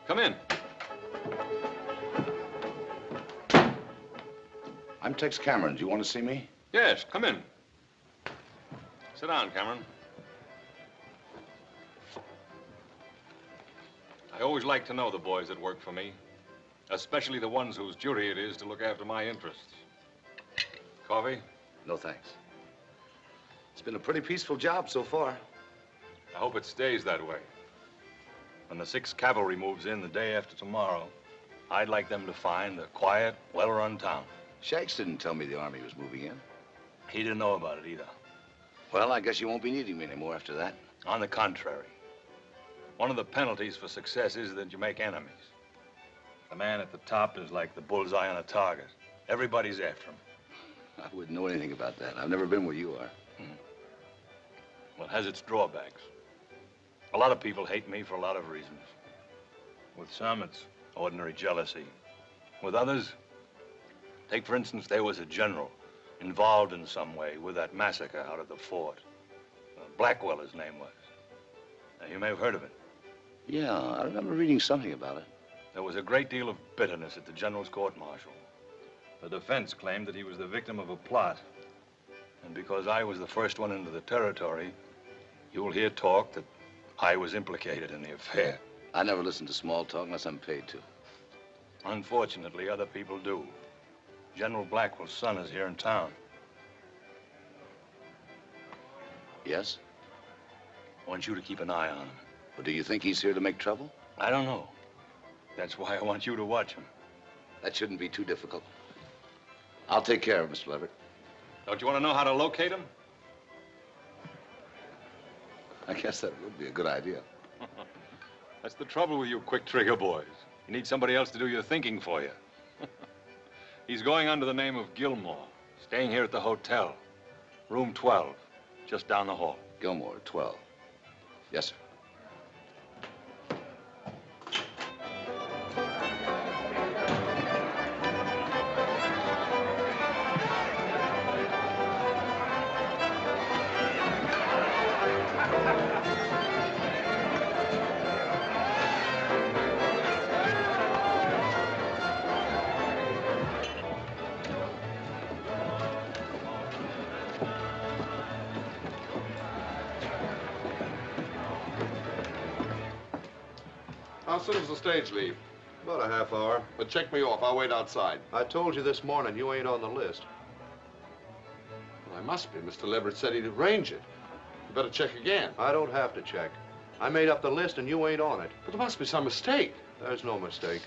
Come in. I'm Tex Cameron. Do you want to see me? Yes, come in. Sit down, Cameron. I always like to know the boys that work for me, especially the ones whose duty it is to look after my interests. Coffee? No, thanks. It's been a pretty peaceful job so far. I hope it stays that way. When the 6th Cavalry moves in the day after tomorrow, I'd like them to find a quiet, well-run town. Shanks didn't tell me the Army was moving in. He didn't know about it either. Well, I guess you won't be needing me anymore after that. On the contrary. One of the penalties for success is that you make enemies. The man at the top is like the bullseye on a target. Everybody's after him. I wouldn't know anything about that. I've never been where you are. Well, it has its drawbacks. A lot of people hate me for a lot of reasons. With some, it's ordinary jealousy. With others, take for instance, there was a general involved in some way with that massacre out at the fort. Blackwell, his name was. Now, you may have heard of it. Yeah, I remember reading something about it. There was a great deal of bitterness at the general's court-martial. The defense claimed that he was the victim of a plot. And because I was the first one into the territory, you'll hear talk that I was implicated in the affair. I never listen to small talk unless I'm paid to. Unfortunately, other people do. General Blackwell's son is here in town. Yes? I want you to keep an eye on him. But do you think he's here to make trouble? I don't know. That's why I want you to watch him. That shouldn't be too difficult. I'll take care of him, Mr. Leverett. Don't you want to know how to locate him? I guess that would be a good idea. That's the trouble with you quick trigger boys. You need somebody else to do your thinking for you. He's going under the name of Gilmore, staying here at the hotel. Room 12, just down the hall. Gilmore, 12. Yes, sir. How soon does the stage leave? About a half hour. But check me off. I'll wait outside. I told you this morning you ain't on the list. Well, I must be. Mr. Leverett said he'd arrange it. You better check again. I don't have to check. I made up the list and you ain't on it. But there must be some mistake. There's no mistake.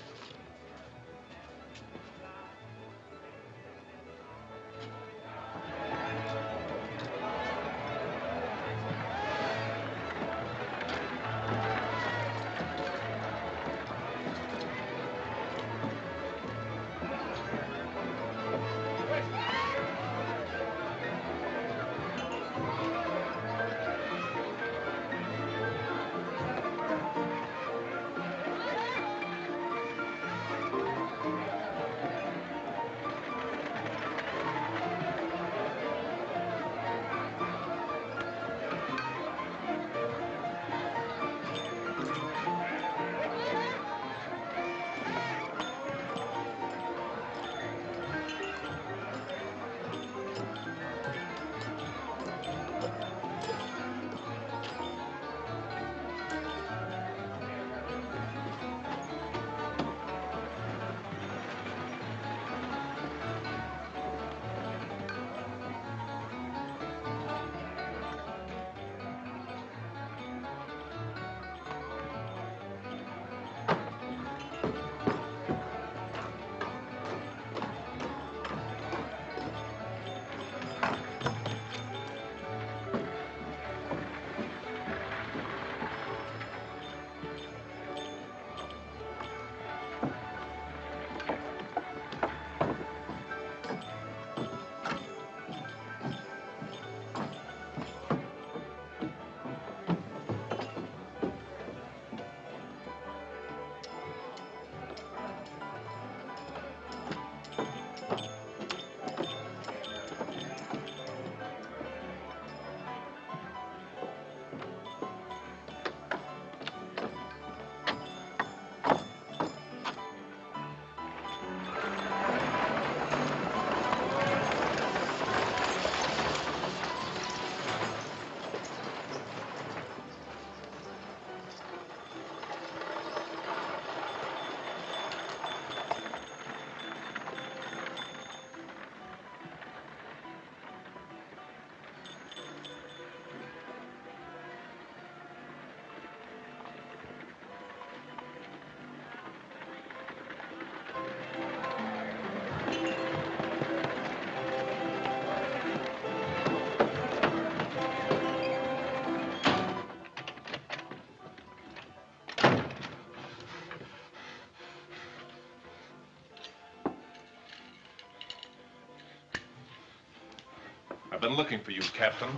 been looking for you, Captain.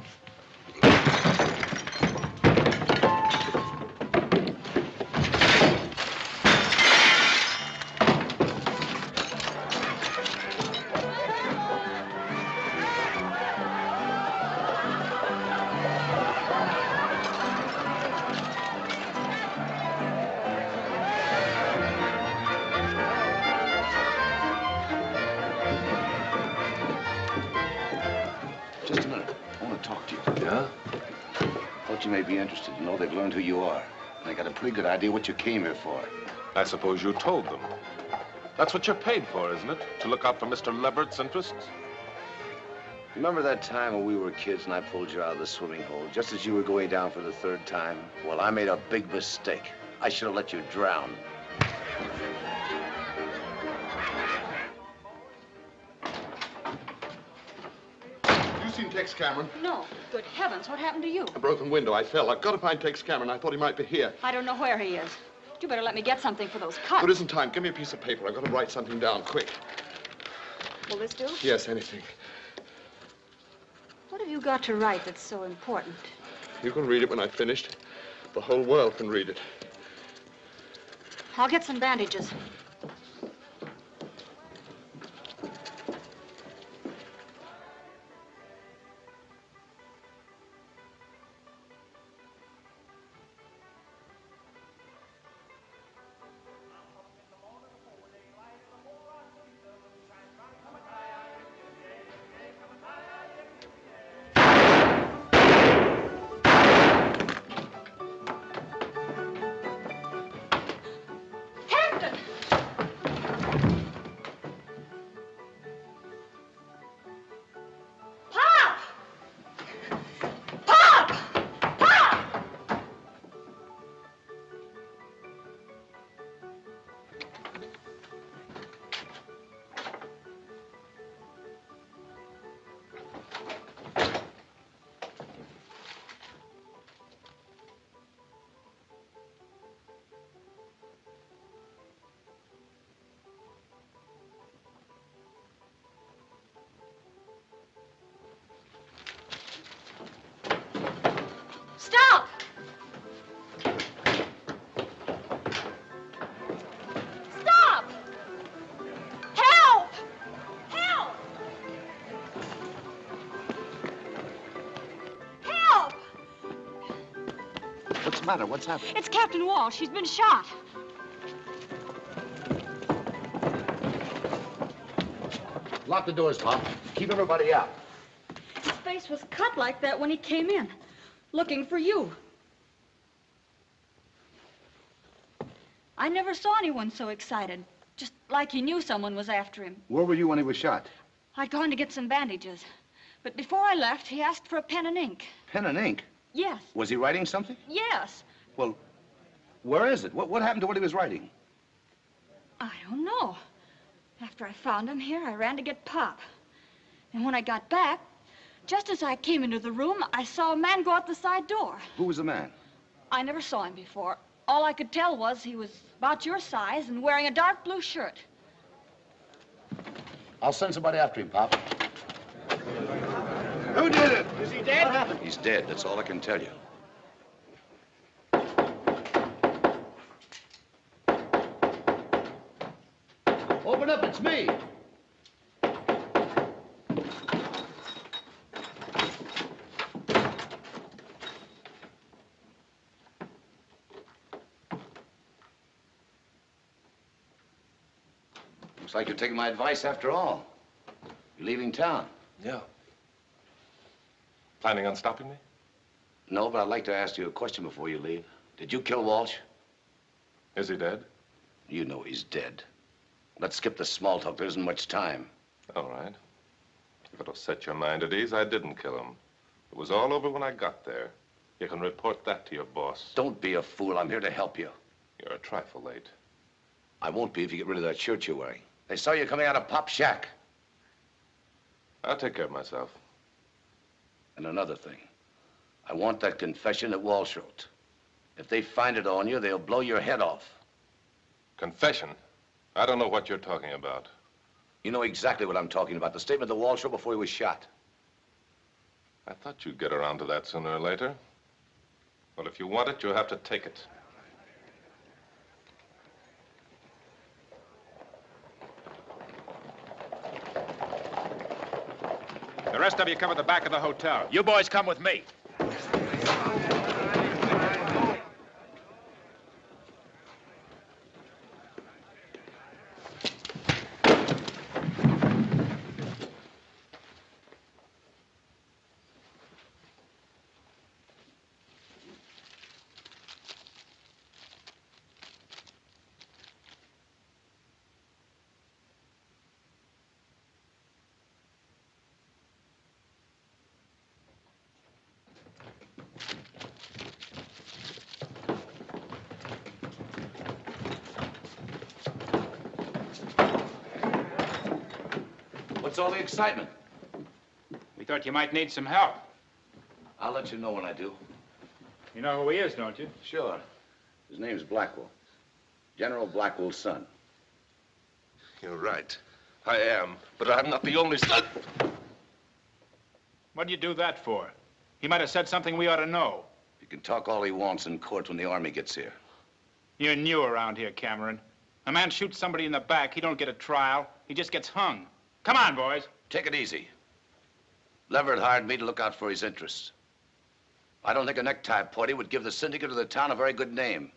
Just a minute. I want to talk to you. Yeah? Thought you may be interested. You know, they've learned who you are. And they got a pretty good idea what you came here for. I suppose you told them. That's what you're paid for, isn't it? To look out for Mr. Leverett's interests? Remember that time when we were kids and I pulled you out of the swimming hole just as you were going down for the third time? Well, I made a big mistake. I should have let you drown. You seen Tex Cameron? No. Good heavens, what happened to you? A broken window. I fell. I've got to find Tex Cameron. I thought he might be here. I don't know where he is. You better let me get something for those cuts. There isn't time. Give me a piece of paper. I've got to write something down, quick. Will this do? Yes, anything. What have you got to write that's so important? You can read it when I've finished. The whole world can read it. I'll get some bandages. Stop! Stop! Help! Help! Help! What's the matter? What's happened? It's Captain Walsh. He's been shot. Lock the doors, Pop. Keep everybody out. His face was cut like that when he came in, looking for you. I never saw anyone so excited, just like he knew someone was after him. Where were you when he was shot? I'd gone to get some bandages, but before I left, he asked for a pen and ink. Pen and ink? Yes, Was he writing something? yes. Well, where is it? What happened to what he was writing? I don't know. After I found him here, I ran to get Pop. And when I got back, just as I came into the room, I saw a man go out the side door. Who was the man? I never saw him before. All I could tell was he was about your size and wearing a dark blue shirt. I'll send somebody after him, Pop. Who did it? Is he dead? What happened? He's dead. That's all I can tell you. Open up, it's me. Looks like you're taking my advice after all. You're leaving town. Yeah. Planning on stopping me? No, but I'd like to ask you a question before you leave. Did you kill Walsh? Is he dead? You know he's dead. Let's skip the small talk. There isn't much time. All right. If it'll set your mind at ease, I didn't kill him. It was all over when I got there. You can report that to your boss. Don't be a fool. I'm here to help you. You're a trifle late. I won't be if you get rid of that shirt you're wearing. They saw you coming out of Pop's shack. I'll take care of myself. And another thing. I want that confession that Walsh wrote. If they find it on you, they'll blow your head off. Confession? I don't know what you're talking about. You know exactly what I'm talking about. The statement that Walsh wrote before he was shot. I thought you'd get around to that sooner or later. Well, if you want it, you'll have to take it. The rest of you cover the back of the hotel. You boys come with me. What's all the excitement? We thought you might need some help. I'll let you know when I do. You know who he is, don't you? Sure. His name's Blackwell. General Blackwell's son. You're right. I am, but I'm not the only son. What'd you do that for? He might have said something we ought to know. He can talk all he wants in court when the army gets here. You're new around here, Cameron. A man shoots somebody in the back, he don't get a trial. He just gets hung. Come on, boys. Take it easy. Leverett hired me to look out for his interests. I don't think a necktie party would give the syndicate or the town a very good name.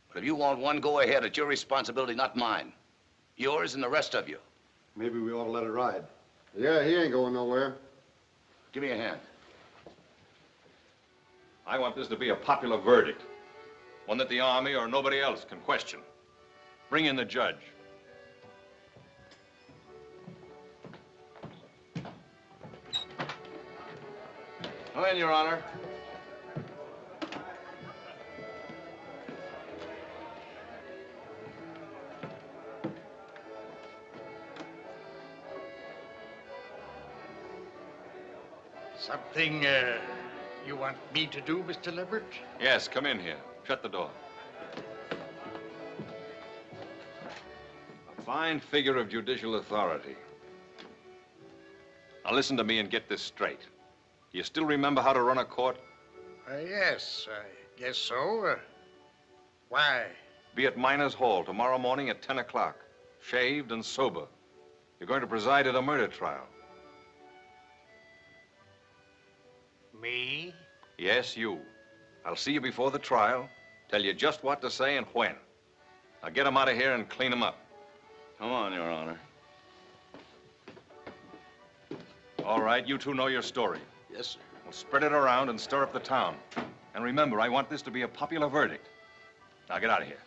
But if you want one, go ahead. It's your responsibility, not mine. Yours and the rest of you. Maybe we ought to let it ride. Yeah, he ain't going nowhere. Give me a hand. I want this to be a popular verdict. One that the Army or nobody else can question. Bring in the judge. Come in, Your Honor. Something, you want me to do, Mr. Leverett? Yes, come in here. Shut the door. A fine figure of judicial authority. Now listen to me and get this straight. Do you still remember how to run a court? Yes, I guess so. Why? Be at Miners Hall tomorrow morning at 10 o'clock. Shaved and sober. You're going to preside at a murder trial. Me? Yes, you. I'll see you before the trial, tell you just what to say and when. Now get him out of here and clean him up. Come on, Your Honor. All right, you two know your story. Yes, sir. Well, spread it around and stir up the town. And remember, I want this to be a popular verdict. Now get out of here.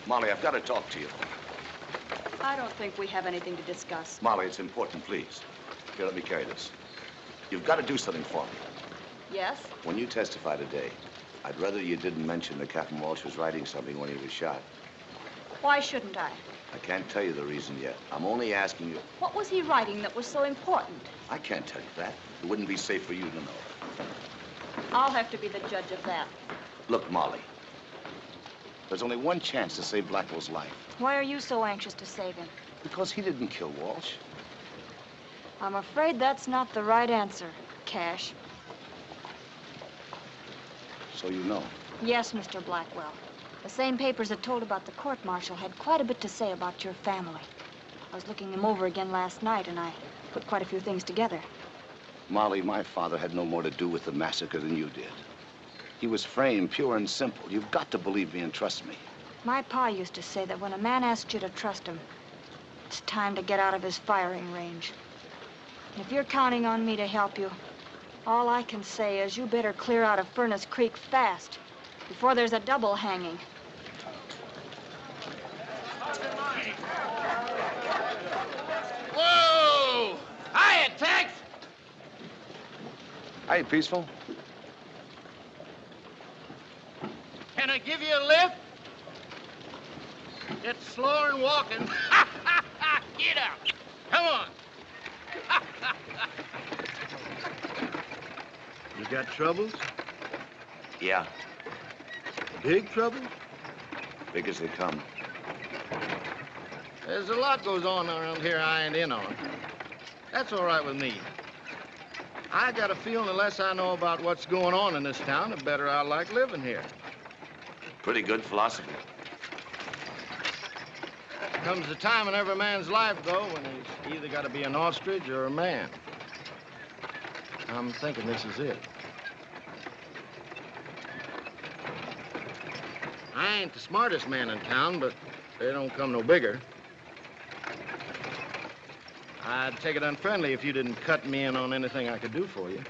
Molly, I've got to talk to you. I don't think we have anything to discuss. Molly, it's important, please. Here, let me carry this. You've got to do something for me. Yes? When you testify today, I'd rather you didn't mention that Captain Walsh was writing something when he was shot. Why shouldn't I? I can't tell you the reason yet. I'm only asking you. What was he writing that was so important? I can't tell you that. It wouldn't be safe for you to know. I'll have to be the judge of that. Look, Molly. There's only one chance to save Blackwell's life. Why are you so anxious to save him? Because he didn't kill Walsh. I'm afraid that's not the right answer, Cash. So you know. Yes, Mr. Blackwell. The same papers that told about the court-martial had quite a bit to say about your family. I was looking them over again last night, and I put quite a few things together. Molly, my father had no more to do with the massacre than you did. He was framed pure and simple. You've got to believe me and trust me. My pa used to say that when a man asks you to trust him, it's time to get out of his firing range. And if you're counting on me to help you, all I can say is you better clear out of Furnace Creek fast, before there's a double hanging. Hi, Peaceful. Can I give you a lift? It's slower than walking. Get out. Come on. You got troubles? Yeah, Big troubles? big as they come. There's a lot goes on around here I ain't in on. That's all right with me. I got a feeling the less I know about what's going on in this town, the better I like living here. Pretty good philosophy. Comes a time in every man's life, though, when he's either got to be an ostrich or a man. I'm thinking this is it. I ain't the smartest man in town, but they don't come no bigger. I'd take it unfriendly if you didn't cut me in on anything I could do for you.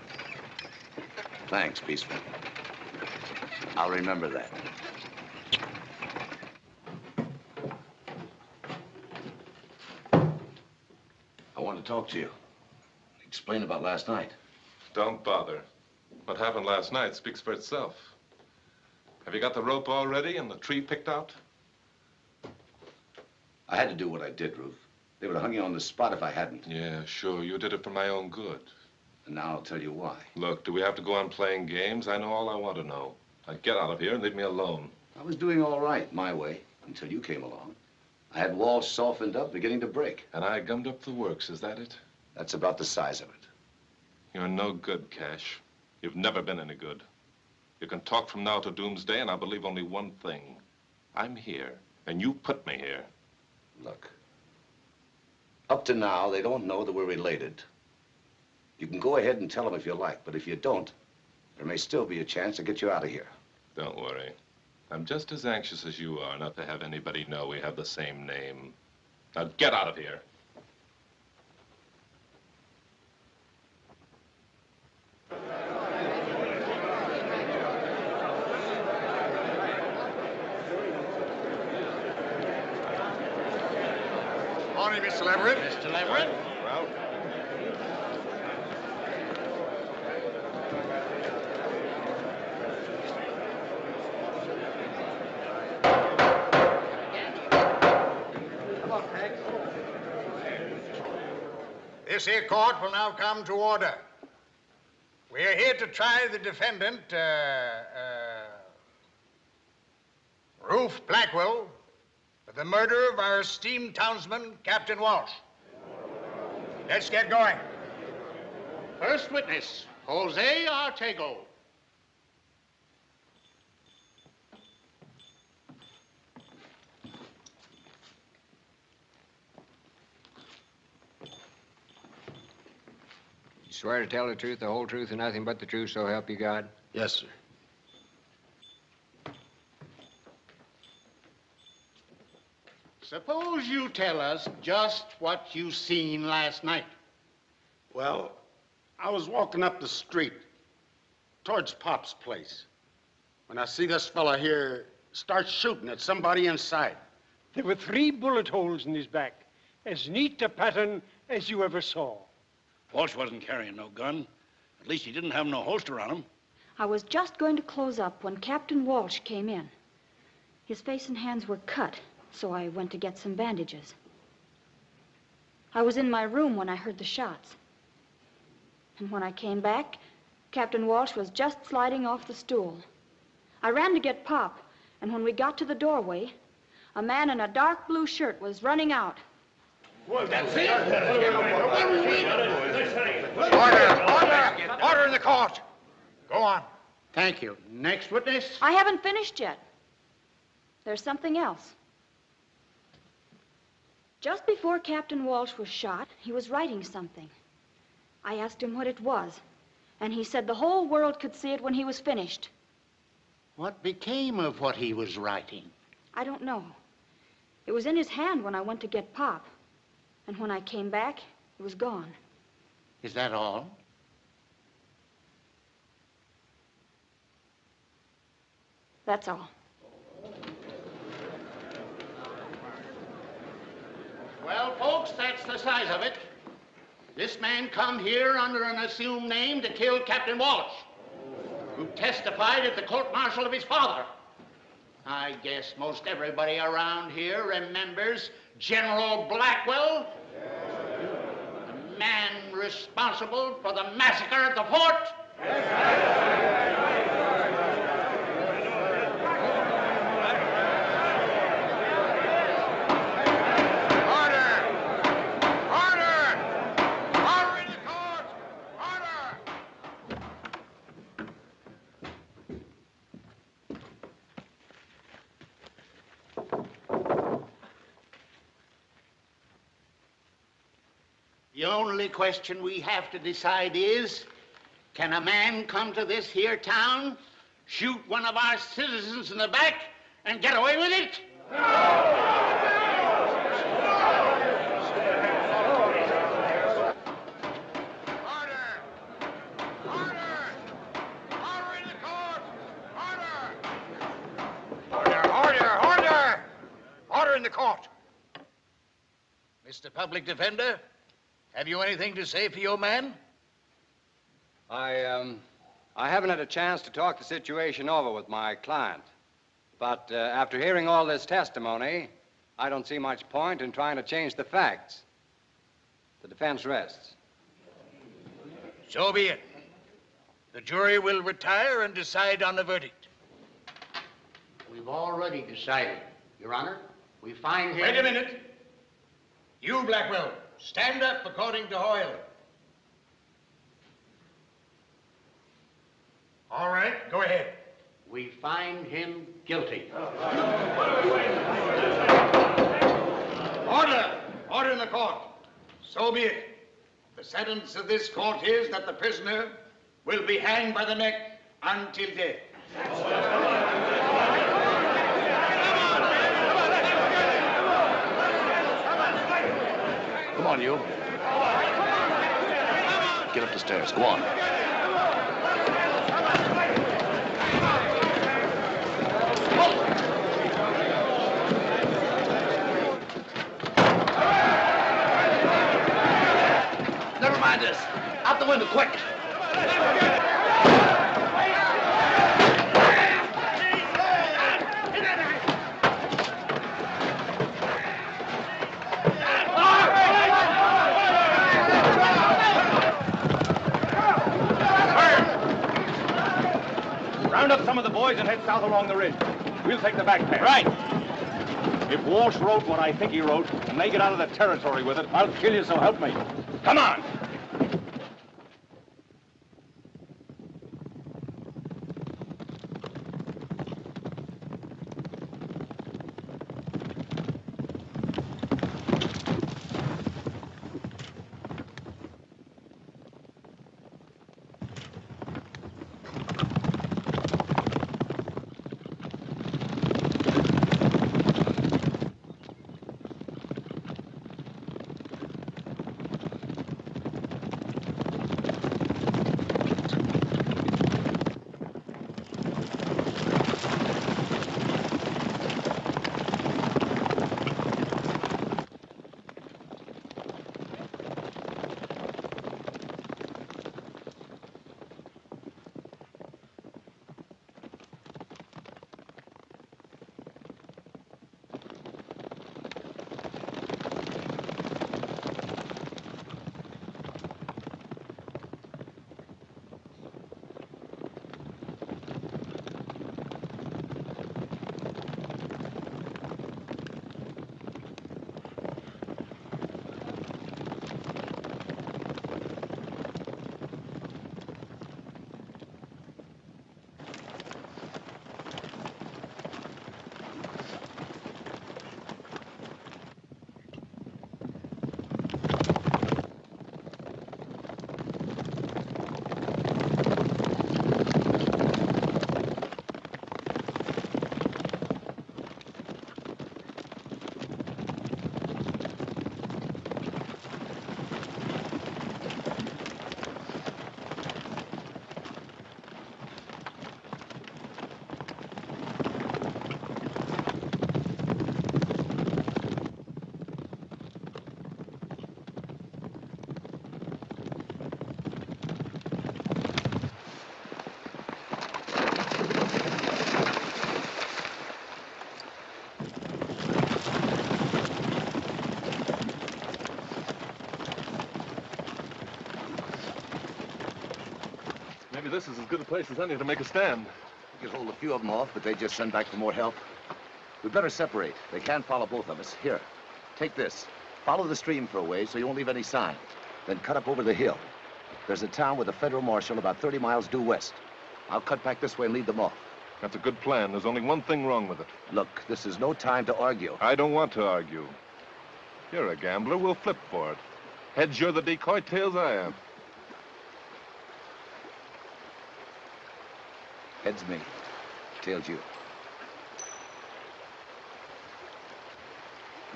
Thanks, Peaceful. I'll remember that. I want to talk to you. Explain about last night. Don't bother. What happened last night speaks for itself. Have you got the rope all ready and the tree picked out? I had to do what I did, Ruth. They would have hung you on the spot if I hadn't. Yeah, sure. You did it for my own good. And now I'll tell you why. Look, do we have to go on playing games? I know all I want to know. Now get out of here and leave me alone. I was doing all right, my way, until you came along. I had walls softened up, beginning to break. And I gummed up the works, is that it? That's about the size of it. You're no good, Cash. You've never been any good. You can talk from now to doomsday, and I'll believe only one thing. I'm here, and you put me here. Look, up to now, they don't know that we're related. You can go ahead and tell them if you like, but if you don't, there may still be a chance to get you out of here. Don't worry. I'm just as anxious as you are not to have anybody know we have the same name. Now get out of here. Morning, Mr. Leverett. Mr. Leverett? Well, this here court will now come to order. We are here to try the defendant, Ruth Blackwell, for the murder of our esteemed townsman, Captain Walsh. Let's get going. First witness, Jose Artego. You swear to tell the truth, the whole truth, and nothing but the truth, so help you God? Yes, sir. Suppose you tell us just what you seen last night. Well, I was walking up the street towards Pop's place when I see this fella here start shooting at somebody inside. There were 3 bullet holes in his back, as neat a pattern as you ever saw. Walsh wasn't carrying no gun. At least he didn't have no holster on him. I was just going to close up when Captain Walsh came in. His face and hands were cut, so I went to get some bandages. I was in my room when I heard the shots. And when I came back, Captain Walsh was just sliding off the stool. I ran to get Pop, and when we got to the doorway, a man in a dark blue shirt was running out. That's it. Order in the court. Go on. Thank you. Next witness? I haven't finished yet. There's something else. Just before Captain Walsh was shot, he was writing something. I asked him what it was, and he said the whole world could see it when he was finished. What became of what he was writing? I don't know. It was in his hand when I went to get Pop. And when I came back, it was gone. Is that all? That's all. Well, folks, that's the size of it. This man come here under an assumed name to kill Captain Walsh, who testified at the court-martial of his father. I guess most everybody around here remembers General Blackwell, the man responsible for the massacre at the fort. The only question we have to decide is, can a man come to this here town, shoot one of our citizens in the back, and get away with it? Order in the court. Mr. Public Defender, have you anything to say for your man? I haven't had a chance to talk the situation over with my client. But after hearing all this testimony, I don't see much point in trying to change the facts. The defense rests. So be it. The jury will retire and decide on the verdict. We've already decided, Your Honor. We find him... Wait a minute. You, Blackwell, stand up according to Hoyle. All right, go ahead. We find him guilty. Order! Order in the court. So be it. The sentence of this court is that the prisoner will be hanged by the neck until death. Come on, you. Get up the stairs. Go on. Never mind this. Out the window, quick. Round up some of the boys and head south along the ridge. We'll take the back path. Right. If Walsh wrote what I think he wrote, and they get out of the territory with it, I'll kill you, so help me. Come on! this is as good a place as any to make a stand. You could hold a few of them off, but they just send back for more help. We'd better separate. They can't follow both of us. Here, take this. Follow the stream for a way so you won't leave any sign. Then cut up over the hill. There's a town with a federal marshal about 30 miles due west. I'll cut back this way and lead them off. That's a good plan. There's only one thing wrong with it. Look, this is no time to argue. I don't want to argue. You're a gambler. We'll flip for it. Heads, you're the decoy. Tails, I am. Heads me. Tails you. You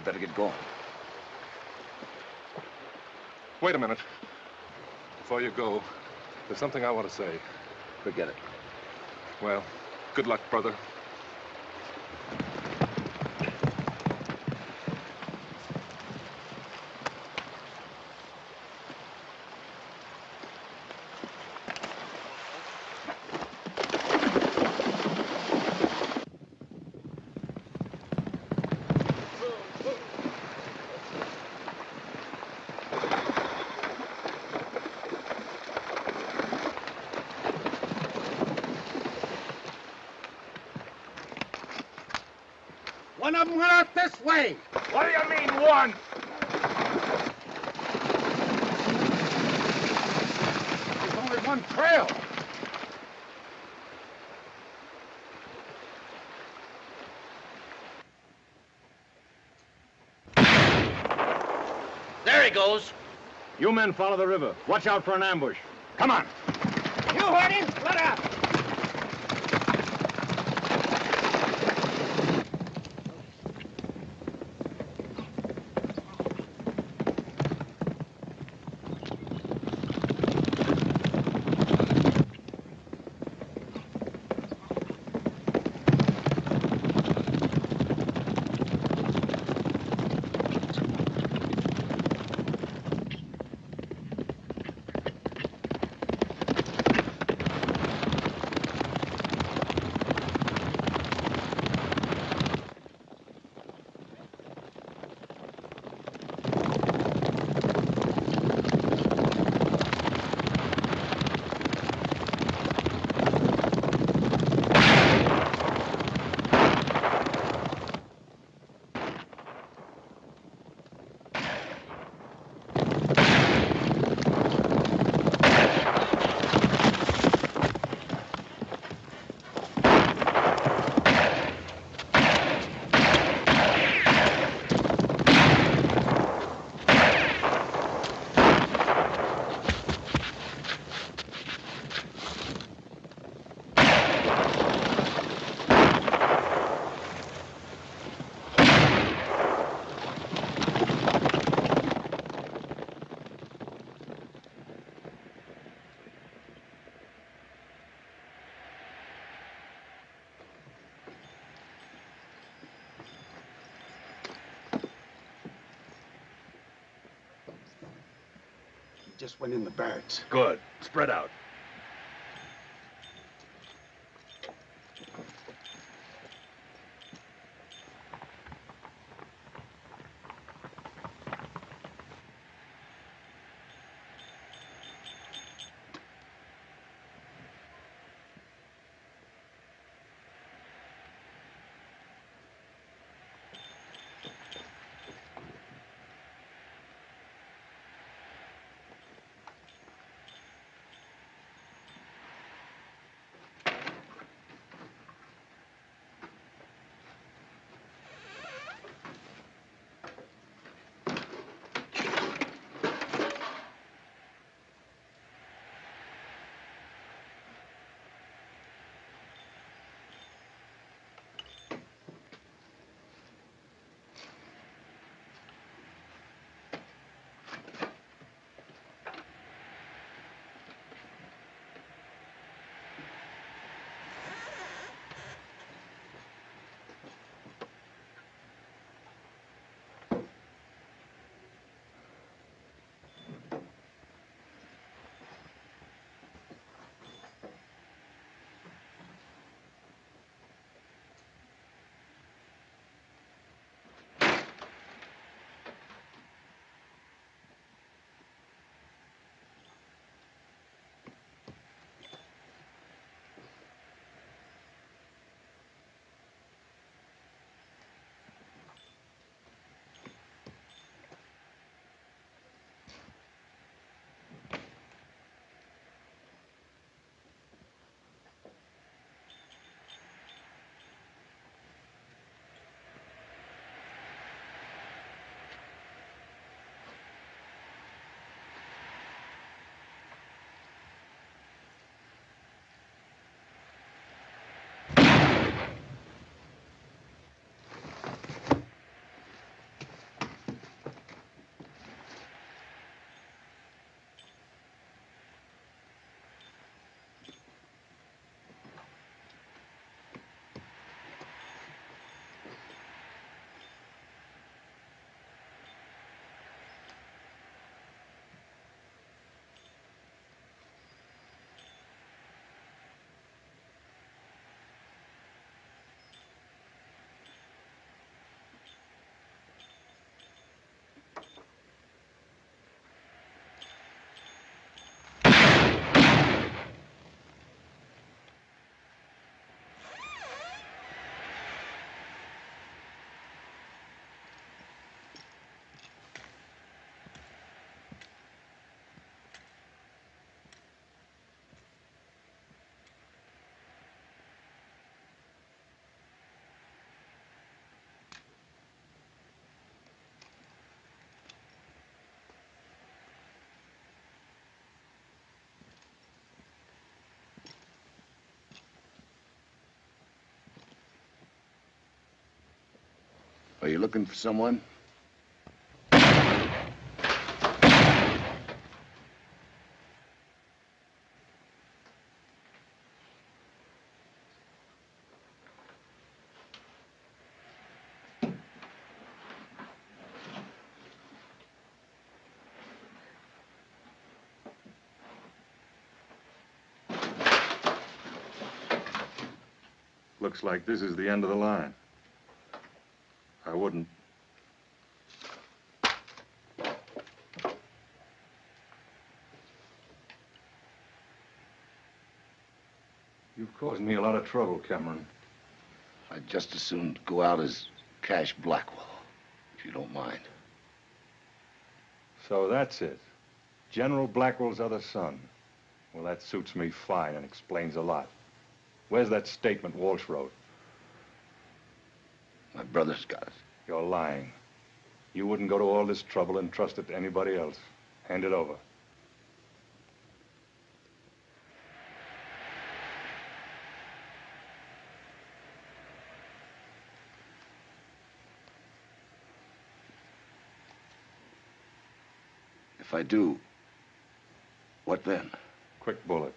better get going. Wait a minute. Before you go, there's something I want to say. Forget it. Well, good luck, brother. One of them went out this way. What do you mean, one? There's only one trail. There he goes. You men follow the river. Watch out for an ambush. Come on. You heard him. Let out. Just went in the barracks. Good. Spread out. Are you looking for someone? Looks like this is the end of the line. I wouldn't. You've caused me a lot of trouble, Cameron. I'd just as soon go out as Cash Blackwell, if you don't mind. So that's it. General Blackwell's other son. Well, that suits me fine and explains a lot. Where's that statement Walsh wrote? My brother's got it. You're lying. You wouldn't go to all this trouble and trust it to anybody else. Hand it over. If I do, what then? Quick bullet.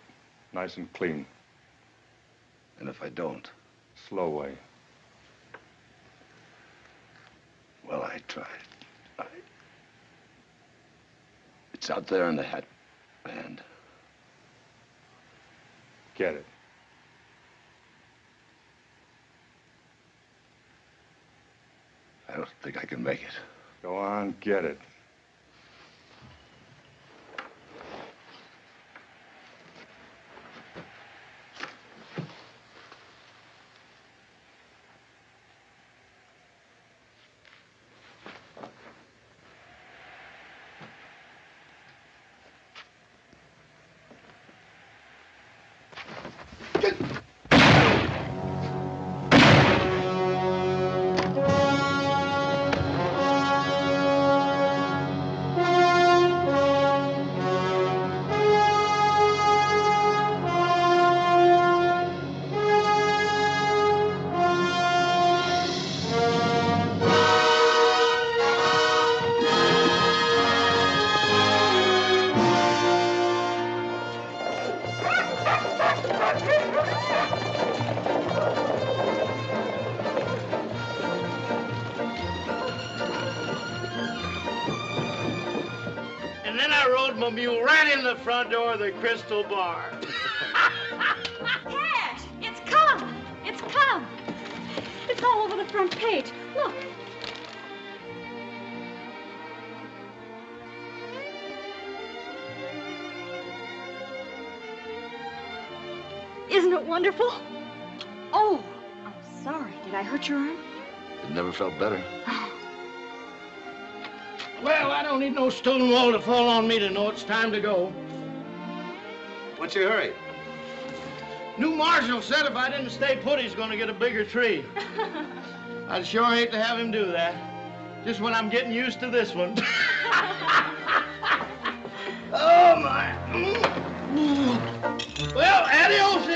Nice and clean. And if I don't? Slow way. Well, I tried. It's out there in the hat band. Get it. I don't think I can make it. Go on, get it. And then I rode my mule right in the front door of the Crystal Bar. Cash! It's come! It's come! It's all over the front page. Look. Isn't it wonderful? Oh, I'm sorry. Did I hurt your arm? It never felt better. Well, I don't need no stone wall to fall on me to know it's time to go. What's your hurry? New marshal said if I didn't stay put, he's gonna get a bigger tree. I'd sure hate to have him do that. Just when I'm getting used to this one. Oh, my. Well, adios.